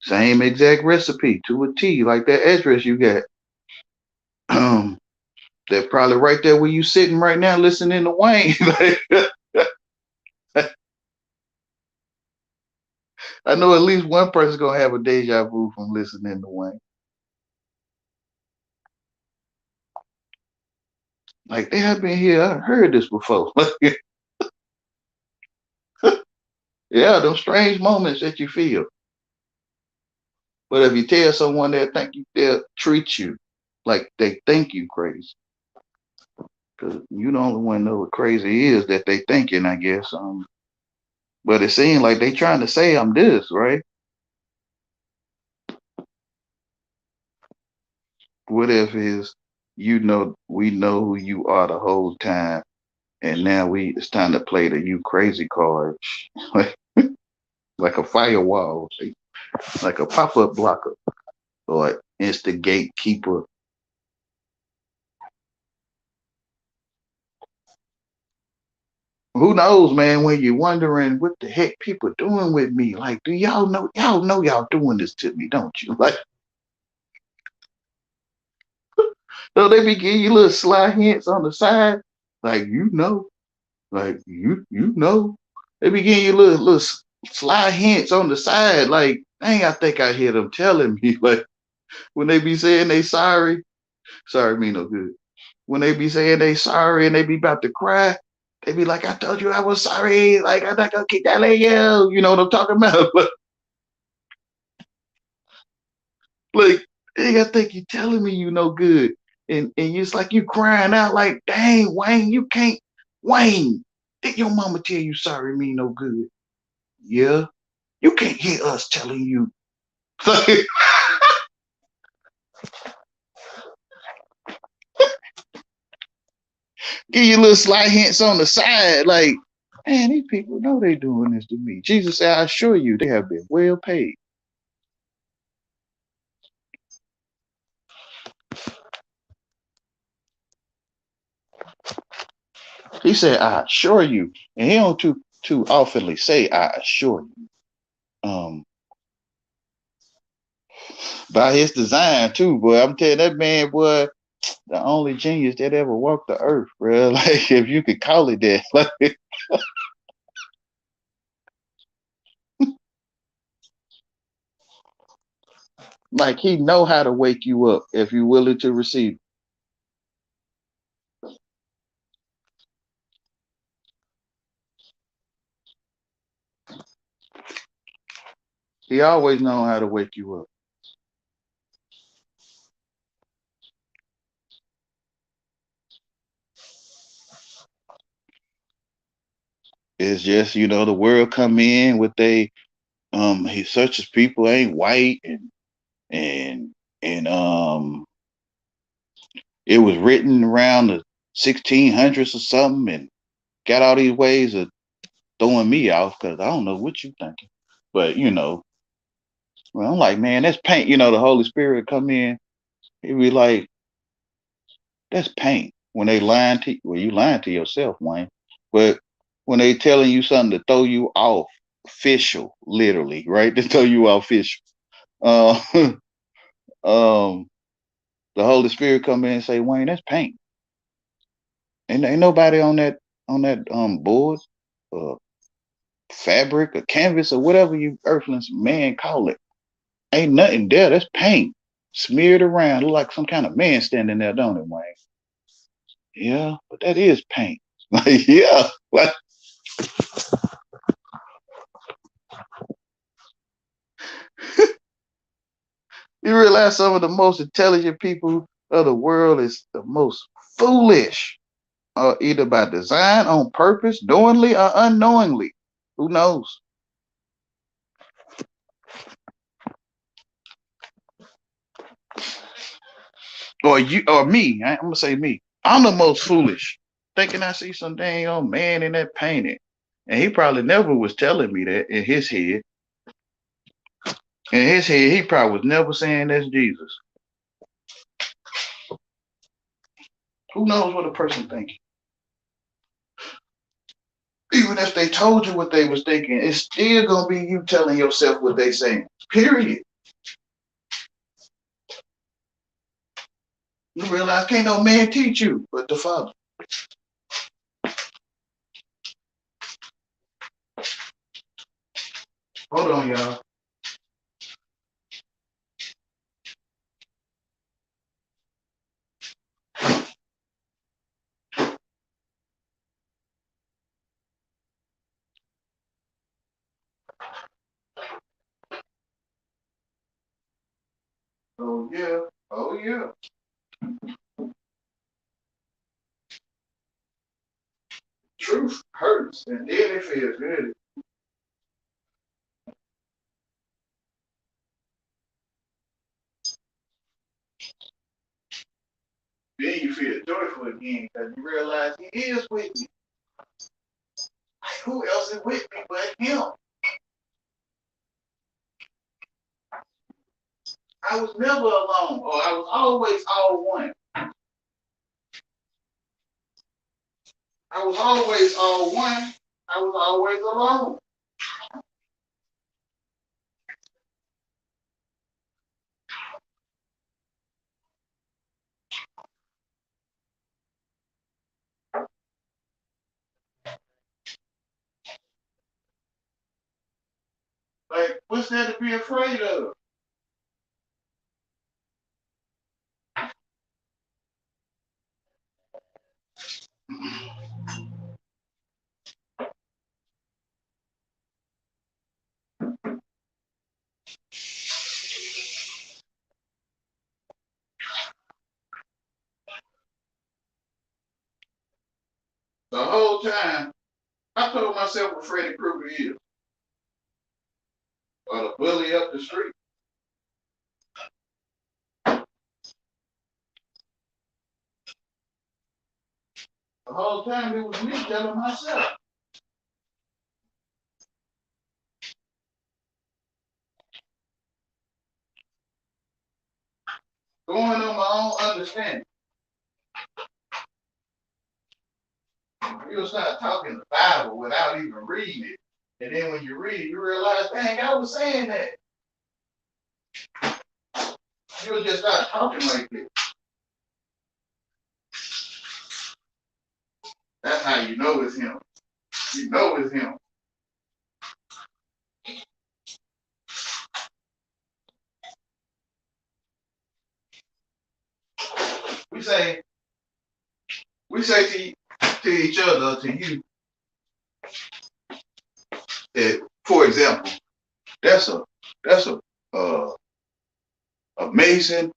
Speaker 1: same exact recipe to a T, like that address you got. They're probably right there where you sitting right now listening to Wayne. I know at least one person's gonna have a deja vu from listening to Wayne. Like they have been here, I heard this before. Yeah, those strange moments that you feel. But if you tell someone that think you, they'll treat you like they think you crazy. Because you the only one know what crazy is that they thinking, I guess. But it seems like they trying to say I'm this, right? What if is we know who you are the whole time, and now it's time to play the you crazy card, like a firewall, like a pop up blocker or instant gatekeeper. Who knows, man? When you're wondering what the heck people doing with me, like, do y'all know? Y'all doing this to me, don't you? Like, so they be giving you little sly hints on the side, like like you know. They be giving you little sly hints on the side, like, dang, I think I hear them telling me, like when they be saying they sorry me no good. When they be saying they sorry and they be about to cry, they be like, I told you I was sorry, like I'm not gonna keep that you. You know what I'm talking about? Like, hey, I think you telling me you no good. And it's like you crying out like, dang, Wayne, you can't Wayne, did your mama tell you sorry me no good? Yeah. You can't hear us telling you. Give you little slight hints on the side, like, man, these people know they doing this to me. Jesus said, I assure you they have been well paid. He said, I assure you. And he don't too oftenly say, I assure you. By his design too, boy. I'm telling that man, boy, the only genius that ever walked the earth, bro. Like if you could call it that. Like he know how to wake you up if you're willing to receive. He always know how to wake you up. It's just, the world come in with he such as people ain't white and and it was written around the 1600s or something and got all these ways of throwing me off because I don't know what you thinking. But well, I'm like, man, that's paint. The Holy Spirit come in, he be like, that's paint. When they lying to you, well, you lying to yourself, Wayne. But when they telling you something to throw you off, official, literally, right? To throw you off official. Uh, um, the Holy Spirit come in and say, Wayne, that's paint. And ain't nobody on that board, uh, fabric or canvas or whatever you earthlings man call it. Ain't nothing there. That's paint. smeared around, look like some kind of man standing there, don't it, Wayne? Yeah, but that is paint. Like, yeah, like you realize some of the most intelligent people of the world is the most foolish, either by design, on purpose, knowingly or unknowingly. Who knows? Or you or me. I'm gonna say me. I'm the most foolish. Thinking I see some dang old man in that painting. And he probably never was telling me that in his head. In his head, he probably was never saying that's Jesus. Who knows what a person thinking? Even if they told you what they was thinking, it's still gonna be you telling yourself what they saying. Period. You realize can't no man teach you but the Father. Hold on, y'all. Oh yeah. Oh yeah. Truth hurts and then it feels good. Then you feel joyful again because you realize he is with me. Like, who else is with me but him? I was never alone, or I was always all one. I was always all one. I was always alone. Like, what's there to be afraid of? The whole time, I told myself what Freddy Krueger is, or the bully up the street. The whole time it was me telling myself. Going on my own understanding. You'll start talking the Bible without even reading it. And then when you read it, you realize, dang, I was saying that. You'll just start talking like this. That's how you know it's him. You know it's him. We say, we say to each other, to you, that, for example, that's a uh, amazing,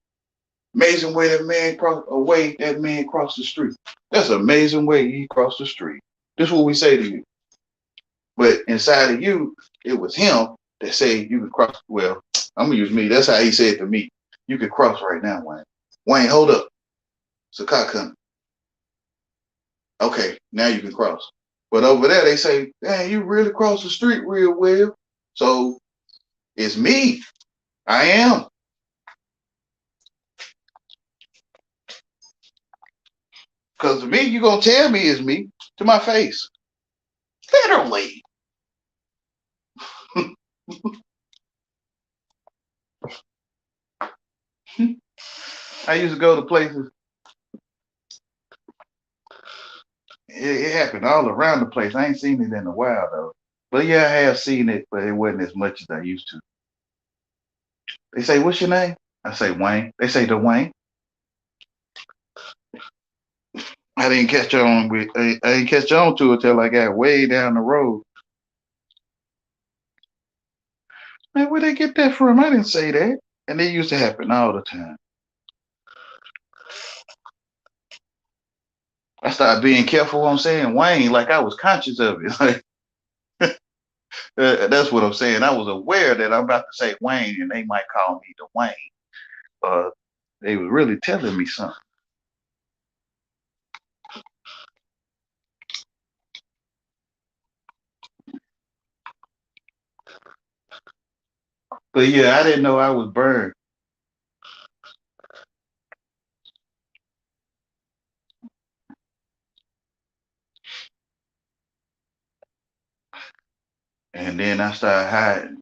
Speaker 1: amazing way that man crossed the street. That's an amazing way he crossed the street. This is what we say to you. But inside of you, it was him that said you could cross. Well, I'm gonna use me. That's how he said to me. You could cross right now, Wayne. Wayne, hold up. It's a car coming. Okay, now you can cross. But over there, they say, "Dang, you really crossed the street real well." So it's me. I am. Because to me, you're gonna tell me it's me to my face. Literally. I used to go to places. It happened all around the place. I ain't seen it in a while though. But yeah, I have seen it, but it wasn't as much as I used to. They say, "What's your name?" I say Wayne. They say Dwayne. I didn't catch on with. I didn't catch on to it till I got way down the road. Man, where they get that from? I didn't say that. And it used to happen all the time. I started being careful what I'm saying Wayne, like I was conscious of it. Like that's what I'm saying. I was aware that I'm about to say Wayne, and they might call me Dwayne. Uh, they was really telling me something. But yeah, I didn't know I was burned. And then I started hiding.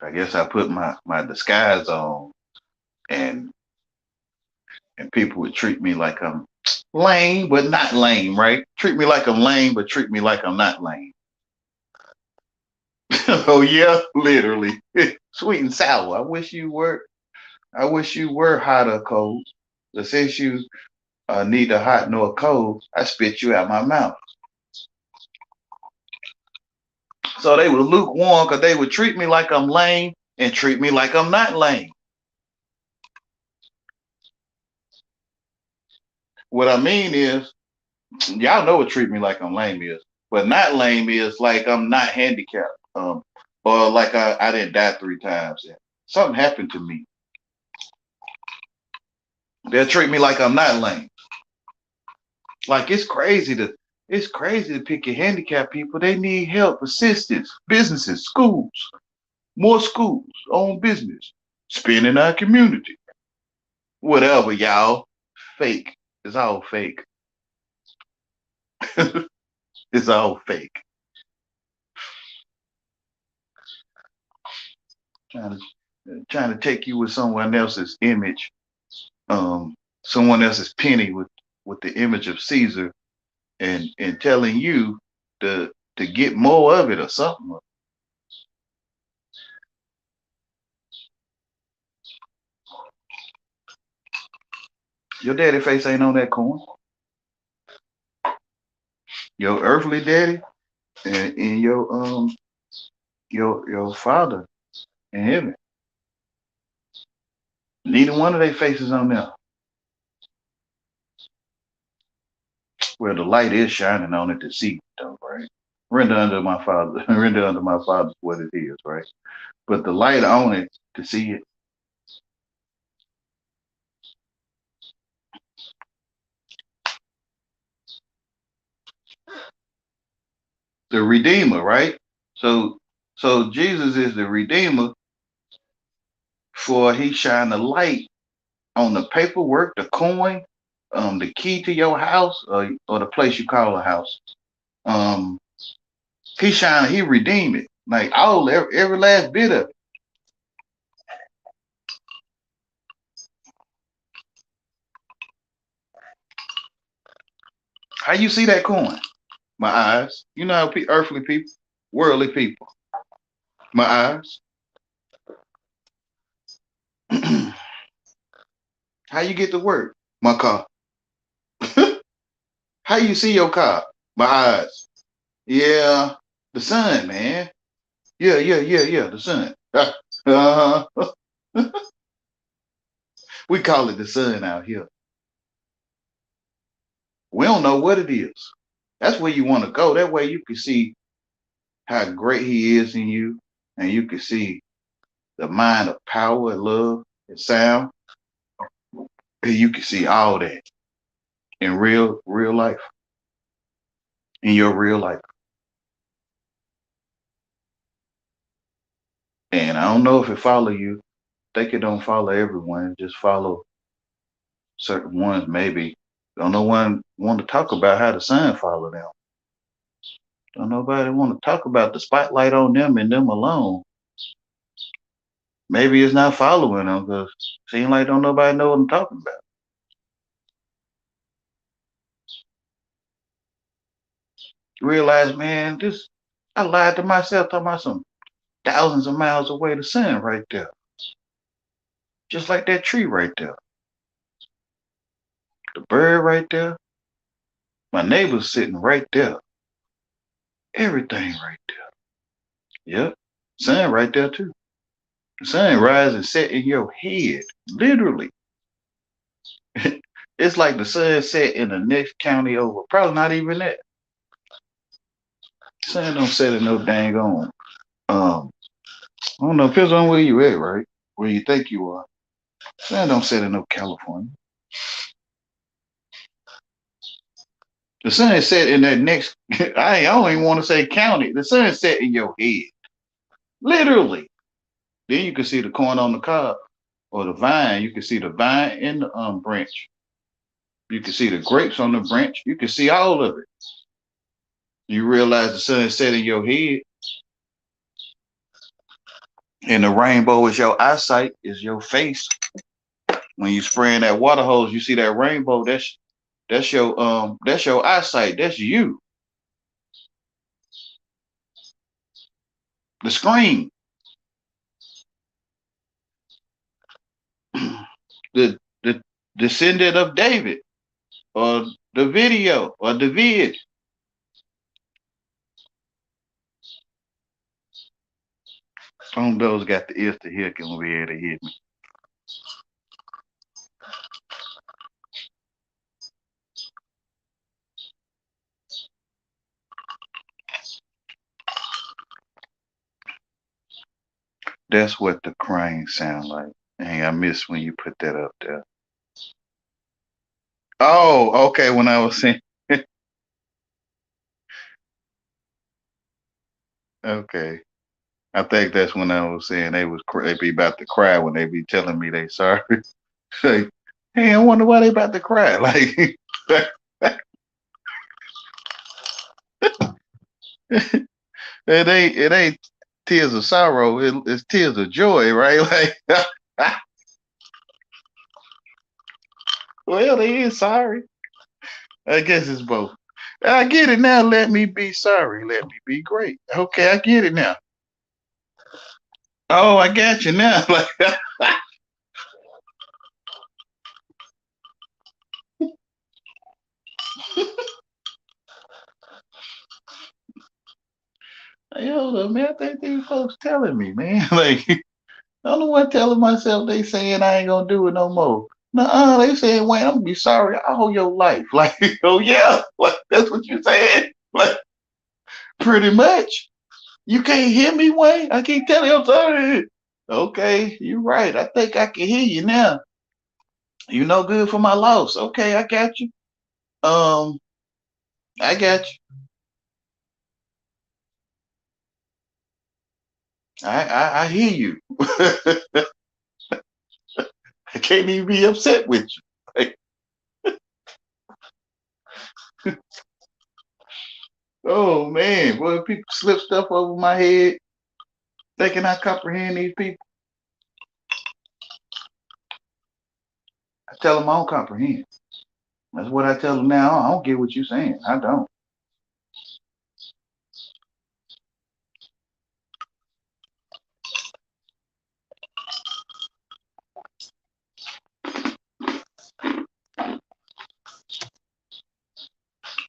Speaker 1: I guess I put my disguise on, and people would treat me like I'm lame, but not lame, right? Treat me like I'm lame, but treat me like I'm not lame. Oh yeah, literally. Sweet and sour. I wish you were. I wish you were hot or cold. But since you neither hot nor cold, I spit you out my mouth. So they were lukewarm because they would treat me like I'm lame and treat me like I'm not lame. What I mean is, y'all know what treat me like I'm lame is, but not lame is like I'm not handicapped, or like I didn't die 3 times. Something happened to me. They'll treat me like I'm not lame. Like it's crazy to pick your handicapped people. They need help, assistance, businesses, schools, more schools, own business, spend in our community. Whatever, y'all. Fake. It's all fake. It's all fake. Trying trying to take you with someone else's image, um, someone else's penny with the image of Caesar, and telling you to get more of it or something. Your daddy face ain't on that coin. Your earthly daddy and your father in heaven. Neither one of their faces on there. Well, the light is shining on it to see, though, right? Render unto my father, render unto my father what it is, right? But the light on it to see it. The Redeemer, right? So Jesus is the Redeemer, for he shined the light on the paperwork, the coin, the key to your house, or the place you call a house. Um, he redeemed it, like all every last bit of it. How you see that coin? My eyes. You know how earthly people, worldly people. My eyes. How you get to work? My car. How you see your car? My eyes. Yeah, the sun, man. Yeah. The sun. Uh, we call it the sun out here. We don't know what it is. That's where you want to go. That way you can see how great he is in you, and you can see the mind of power and love and sound. And you can see all that in real life, in your real life. And I don't know if it follow you. Think it don't follow everyone. Just follow certain ones, maybe. Don't no one want to talk about how the sun follow them. Don't nobody want to talk about the spotlight on them and them alone. Maybe it's not following them because seem like don't nobody know what I'm talking about. Realize, man, I lied to myself, talking about some thousands of miles away, the sun right there. Just like that tree right there. The bird right there. My neighbor's sitting right there. Everything right there. Yep. Sun right there too. The sun rise and set in your head. Literally. It's like the sun set in the next county over. Probably not even that. Sun don't set in no dang on. I don't know, depends on where you at, right? Where you think you are. Sun don't set in no California. The sun set in that next I don't even want to say county. The sun set in your head. Literally. Then you can see the corn on the cob or the vine. You can see the vine in the branch. You can see the grapes on the branch. You can see all of it. You realize the sun set in your head, and the rainbow is your eyesight, is your face. When you spraying that water hose, you see that rainbow. That's your eyesight. That's you. The screen, the descendant of David, or the video, or the vid. Some of those got the ears to hear can be able to hear me. That's what the crying sound like. Dang, I missed when you put that up there. Oh, okay. When I was saying, okay, I think that's when I was saying they be about to cry when they be telling me they sorry. Like, hey, I wonder why they about to cry. Like, it ain't tears of sorrow. It's tears of joy, right? Like, well, they is sorry. I guess it's both. I get it now. Let me be sorry. Let me be great. Okay, I get it now. Oh, I got you now. Like, hey, hold up, man. I think these folks telling me, man. Like, I don't know what telling myself they saying I ain't gonna do it no more. Nuh-uh, they saying, Wayne, I'm gonna be sorry all your life. Like, oh yeah, like, that's what you saying. Like, pretty much. You can't hear me, Wayne. I keep telling you I'm sorry. Okay, you're right. I think I can hear you now. You no good for my loss. Okay, I got you. Um, I got you. I hear you. I can't even be upset with you. Like, oh man, boy, people slip stuff over my head, thinking I comprehend these people. I tell them I don't comprehend. That's what I tell them now. I don't get what you're saying. I don't.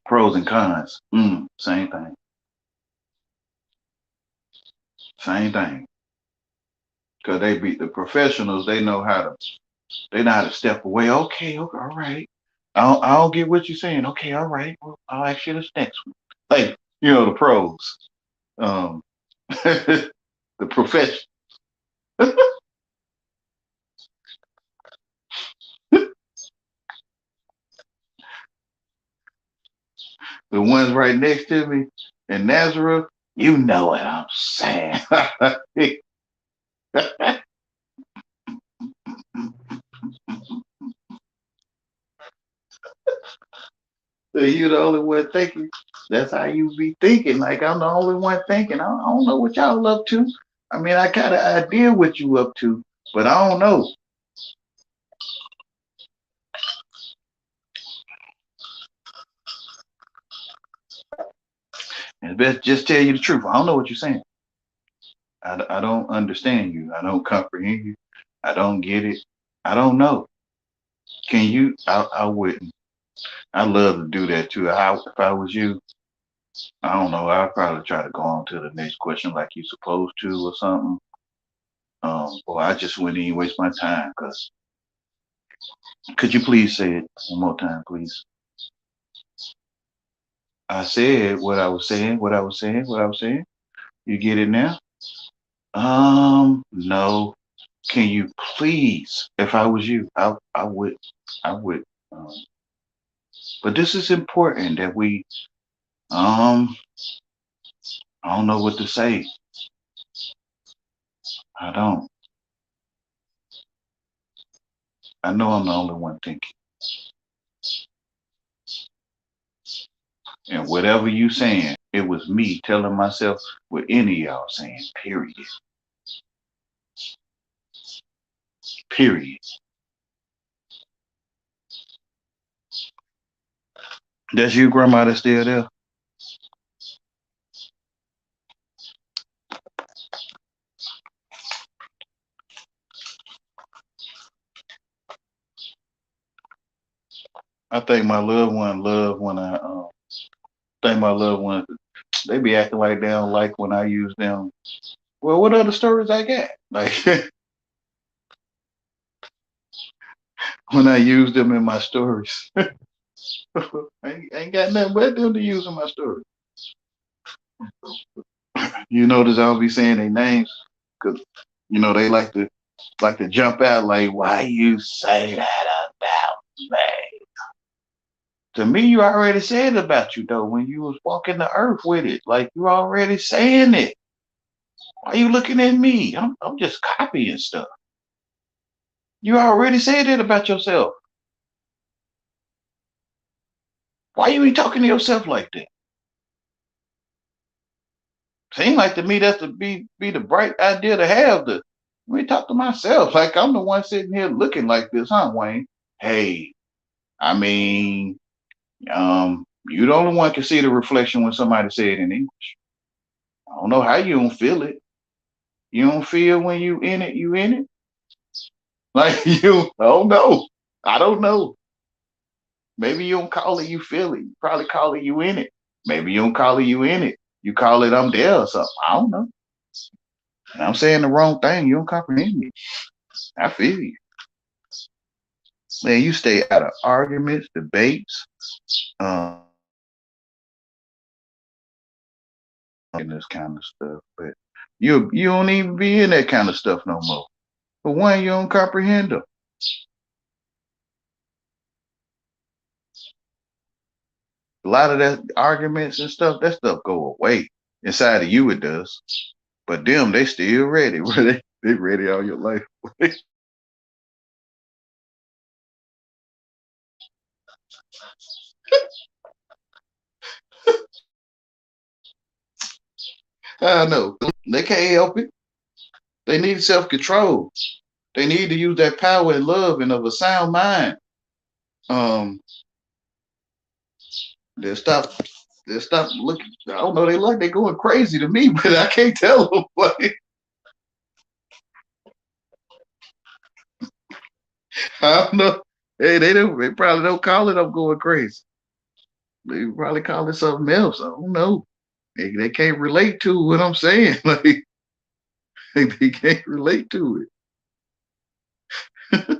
Speaker 1: Pros and cons. Same thing. Same thing. Cause they be the professionals. They know how to step away. Okay, okay, all right. I don't get what you're saying. Okay, all right. Well, I'll ask you this next one. Like, the pros. Um, the profession. The ones right next to me in Nazareth, you know what I'm saying. So you the only one thinking. That's how you be thinking. Like I'm the only one thinking. I don't know what y'all up to. I mean, I got an idea what you up to, but I don't know. And best just tell you the truth. I don't know what you're saying. I don't understand you. I don't comprehend you. I don't get it. I don't know. Can you? I wouldn't. I love to do that too. If I was you, I don't know. I'd probably try to go on to the next question like you're supposed to or something. Or I just wouldn't even waste my time. Cause could you please say it one more time, please? I said what I was saying. What I was saying. What I was saying. You get it now? No. Can you please? If I was you, I would. I would. Um, but this is important that we. Um, I don't know what to say. I don't. I know I'm the only one thinking. And whatever you saying, it was me telling myself what any of y'all saying. Period. Period. That's you, grandma. That's still there. I think my loved one love when I think my loved one they be acting like they don't like when I use them. Well, what other stories I got? Like when I use them in my stories. I ain't got nothing but them to use in my story. You notice I'll be saying their names because they like to jump out like, why you say that about me? To me, you already said it about you though when you was walking the earth with it. Like you already saying it. Why you looking at me? I'm just copying stuff. You already said it about yourself. Why you ain't talking to yourself like that? Seem like to me that's to be the bright idea to have. Let me talk to myself. Like I'm the one sitting here looking like this, huh, Wayne? Hey, I mean, you the only one can see the reflection when somebody say it in English. I don't know how you don't feel it. You don't feel when you in it, you in it. Like you, I don't know. I don't know. Maybe you don't call it you feel it. You probably call it you in it. Maybe you don't call it you in it. You call it I'm there or something. I don't know. And I'm saying the wrong thing. You don't comprehend me. I feel you. Man, you stay out of arguments, debates, and this kind of stuff. But you don't even be in that kind of stuff no more. For one, you don't comprehend them. A lot of that arguments and stuff, that stuff go away. Inside of you it does. But them, they still ready. They ready all your life. I know. They can't help it. They need self-control. They need to use that power and love and of a sound mind. Um, they'll stop. They'll stop looking. I don't know. They look. They going crazy to me, but I can't tell them what. I don't know. Hey, they don't. They probably don't call it. I'm going crazy. They probably call it something else. I don't know. They can't relate to what I'm saying. Like they can't relate to it.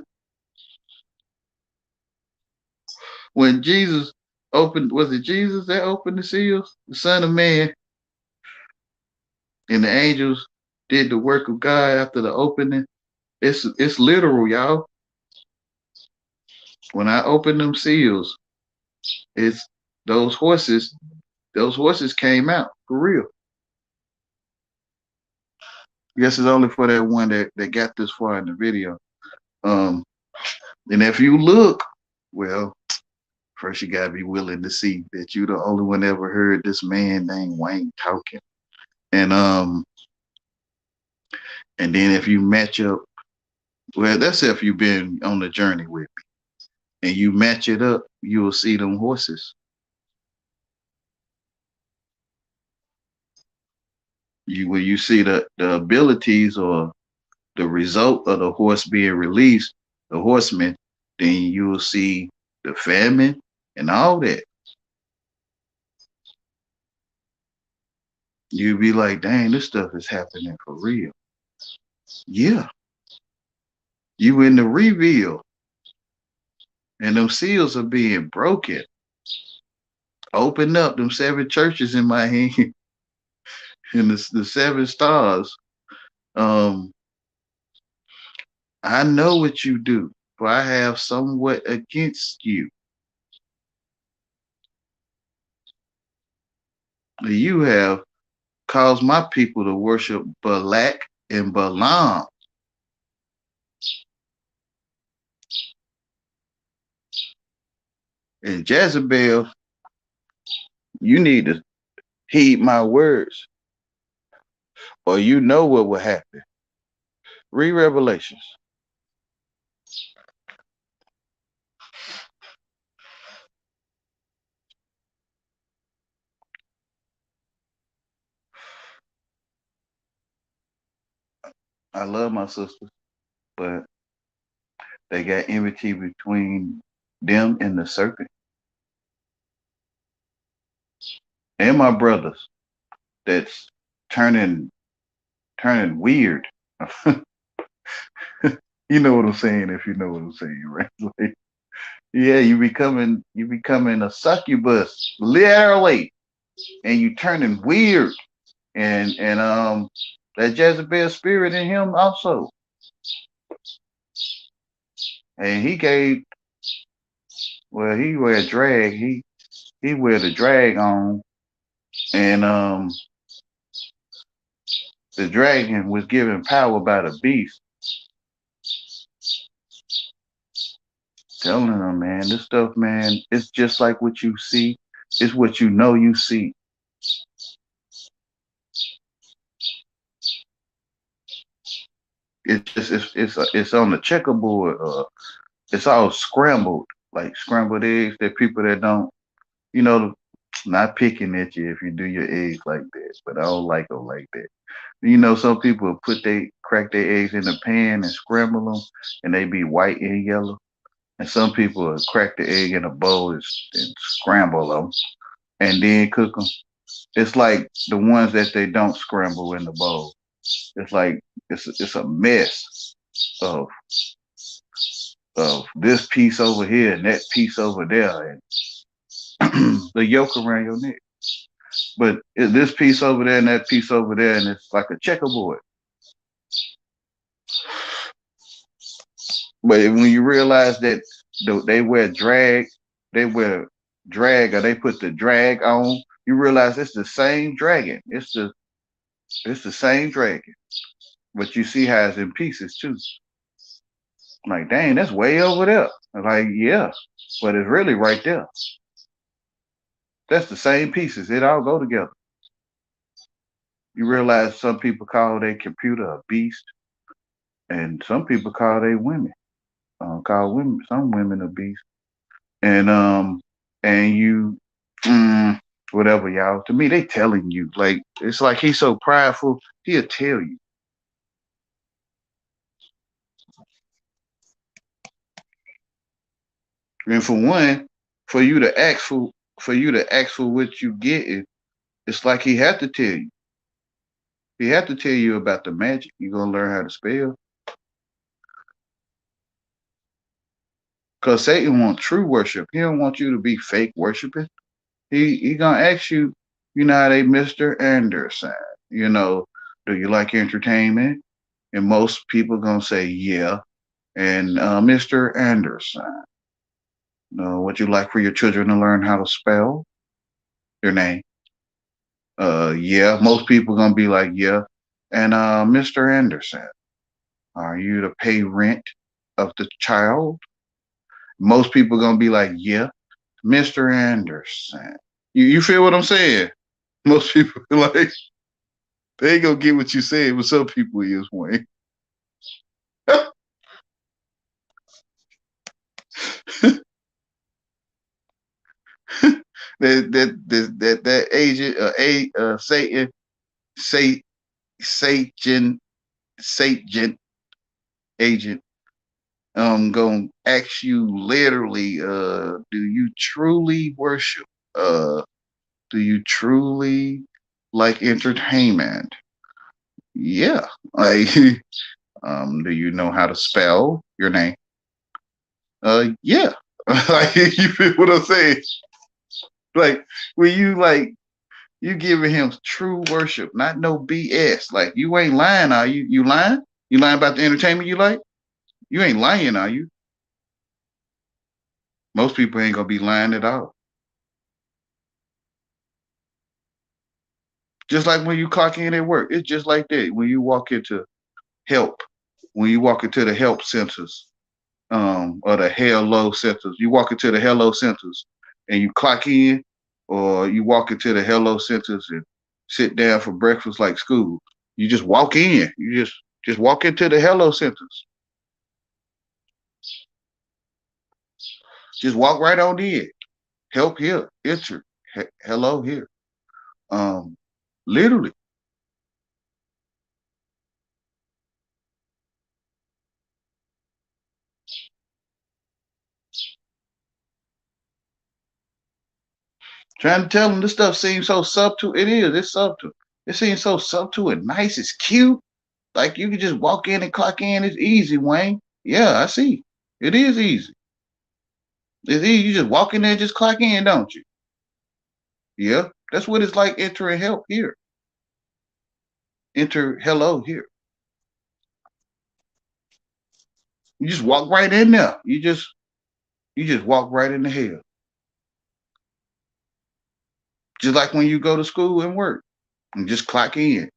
Speaker 1: When Jesus opened, was it Jesus that opened the seals? The Son of Man and the angels did the work of God after the opening. It's literal, y'all. When I opened them seals, it's those horses. Those horses came out for real. Guess it's only for that one that got this far in the video. Um, and if you look, well, first you gotta be willing to see that you the only one ever heard this man named Wayne talking. And and then if you match up, well, that's if you've been on the journey with me, and you match it up, you will see them horses. When you see the abilities or the result of the horse being released, the horseman, then you will see the famine and all that. You'll be like, dang, this stuff is happening for real. Yeah. You in the reveal, and them seals are being broken. Open up them seven churches in my hand and the seven stars. Um, I know what you do, for I have somewhat against you. You have caused my people to worship Balak and Balaam. And Jezebel, you need to heed my words, or you know what will happen. Read Revelations. I love my sisters, but they got enmity between them and the serpent. And my brothers that's turning weird. You know what I'm saying if you know what I'm saying, right? Like, yeah, you becoming a succubus, literally, and you turning weird. And that Jezebel spirit in him also. And he gave he wear drag, he wear the drag on, and the dragon was given power by the beast. Telling them, man, this stuff, man, it's just like what you see. It's what you know you see. It's on the checkerboard. It's all scrambled, like scrambled eggs that people that don't, you know, not picking at you if you do your eggs like that, but I don't like them like that. You know, some people crack their eggs in the pan and scramble them, and they be white and yellow. And some people will crack the egg in a bowl and scramble them and then cook them. It's like the ones that they don't scramble in the bowl. It's like it's a mess of this piece over here and that piece over there, and the yolk around your neck. But this piece over there and that piece over there, and it's like a checkerboard. But when you realize that they wear drag, they wear drag, or they put the drag on, you realize it's the same dragon. It's the same dragon, but you see how it's in pieces too. Like, dang, that's way over there. I'm like, yeah, but it's really right there. That's the same pieces. It all go together. You realize some people call their computer a beast, and some people call they women. Call women some women a beast, and you, mm, whatever, y'all. To me, they telling you, like, it's like he's so prideful. He'll tell you. And for one, for you to ask for what you get, it's like he had to tell you. He had to tell you about the magic. You're gonna learn how to spell. Cause Satan wants true worship. He don't want you to be fake worshiping. He gonna ask you, you know how they Mr. Anderson, you know, do you like entertainment? And most people gonna say yeah. And Mr. Anderson, what you like for your children to learn how to spell their name? Yeah. Most people gonna be like yeah. And Mr. Anderson, are you to pay rent of the child? Most people gonna be like yeah. Mr. Anderson. You feel what I'm saying? Most people like they ain't gonna get what you said, but some people is Wayne. that that agent Satan Satan, Satan agent, gonna ask you literally, do you truly worship? Uh, do you truly like entertainment? Yeah. Like, do you know how to spell your name? Yeah. Like, you feel what I'm saying? Like, when you like you giving him true worship, not no BS. Like, you ain't lying, are you? You lying? You lying about the entertainment you like? You ain't lying, are you? Most people ain't gonna be lying at all. Just like when you clock in at work, it's just like that. When you walk into help, when you walk into the help centers, or the hello centers, you walk into the hello centers and you clock in, or you walk into the hello centers and sit down for breakfast like school. You just walk in. You just walk into the hello centers. Just walk right on in. Help here, enter. Hello here. Um, Literally trying to tell them this stuff seems so subtle. It is. It's subtle. It seems so subtle and nice. It's cute. Like, you can just walk in and clock in. It's easy, Wayne. Yeah, I see. It is easy. It's easy. You just walk in there and just clock in, don't you? Yeah. That's what it's like entering help here. Enter hello here. You just walk right in there. You just walk right in the hell. Just like when you go to school and work and just clock in.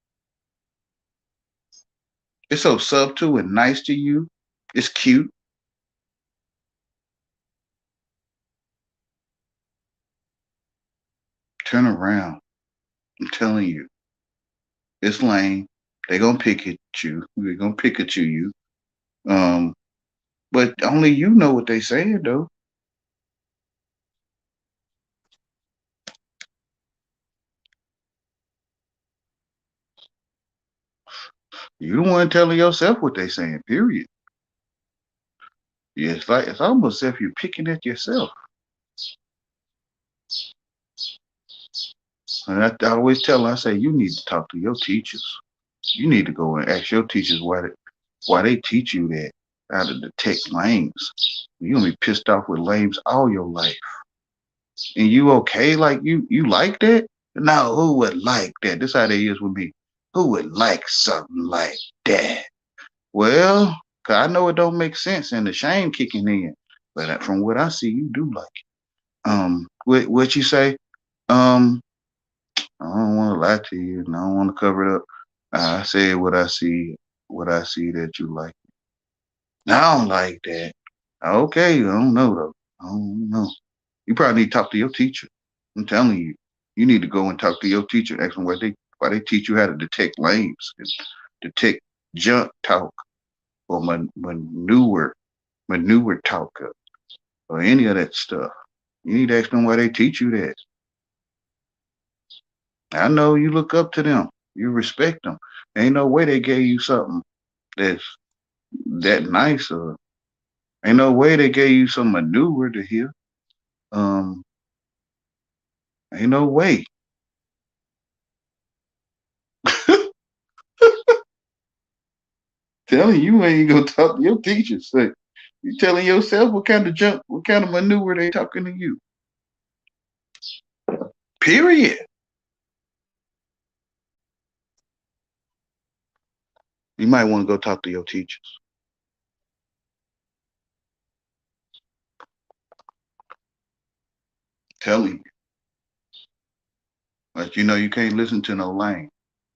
Speaker 1: It's so subtle and nice to you. It's cute. Turn around. I'm telling you. It's lame. They gonna pick at you. They're gonna pick at you. Um, but only you know what they saying though. You the one telling yourself what they saying. Period. Yeah, it's almost as if you're picking at yourself. And I always tell them, I say, you need to talk to your teachers. You need to go and ask your teachers why they teach you that, how to detect lames. You're gonna be pissed off with lames all your life. And you okay? Like, you like that? No, who would like that? This how they is with me. Who would like something like that? Well, 'cause I know it don't make sense and the shame kicking in. But from what I see, you do like it. What you say? Um, I don't want to lie to you, and I don't want to cover it up. I said what I see that you like. I don't like that. Okay, I don't know though. I don't know. You probably need to talk to your teacher. I'm telling you, you need to go and talk to your teacher. Ask them why they teach you how to detect lames and detect junk talk or manure talk or any of that stuff. You need to ask them why they teach you that. I know you look up to them. You respect them. Ain't no way they gave you something that's that nice or ain't no way they gave you some manure to hear. Um, ain't no way. Telling you ain't gonna talk to your teachers. Say, you telling yourself what kind of junk, what kind of manure they talking to you. Period. You might want to go talk to your teachers. Telling you. But you know you can't listen to no lane.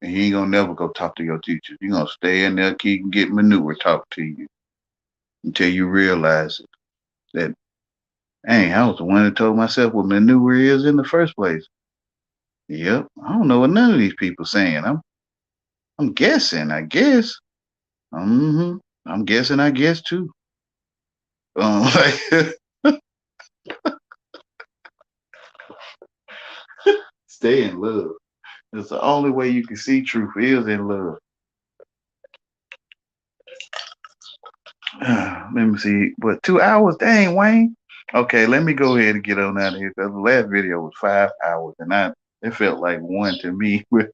Speaker 1: And you ain't gonna never go talk to your teachers. You gonna stay in there, keep get manure talk to you until you realize it. That dang, I was the one that told myself what manure is in the first place. Yep. I don't know what none of these people saying. I'm guessing, I guess. Mm-hmm. I'm guessing, I guess too. Like, stay in love. It's the only way you can see truth is in love. Let me see. What, 2 hours? Dang, Wayne. Okay, let me go ahead and get on out of here because the last video was 5 hours and it felt like one to me, with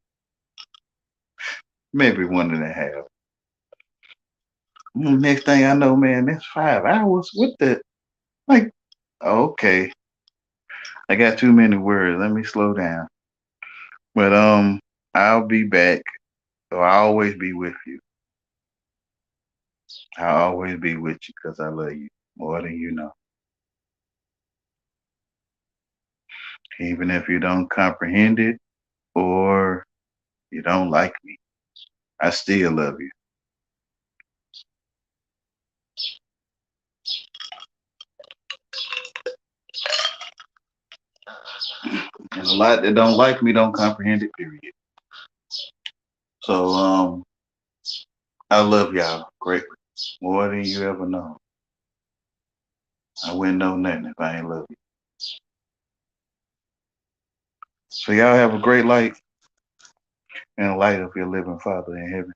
Speaker 1: maybe 1.5. Next thing I know, man, that's 5 hours. What the, like? Okay, I got too many words. Let me slow down. But I'll be back. Or I'll always be with you. I'll always be with you because I love you more than you know. Even if you don't comprehend it or you don't like me, I still love you. And a lot that don't like me don't comprehend it, period. So I love y'all greatly. More than you ever know. I wouldn't know nothing if I ain't love you. So y'all have a great light and a light of your living Father in heaven.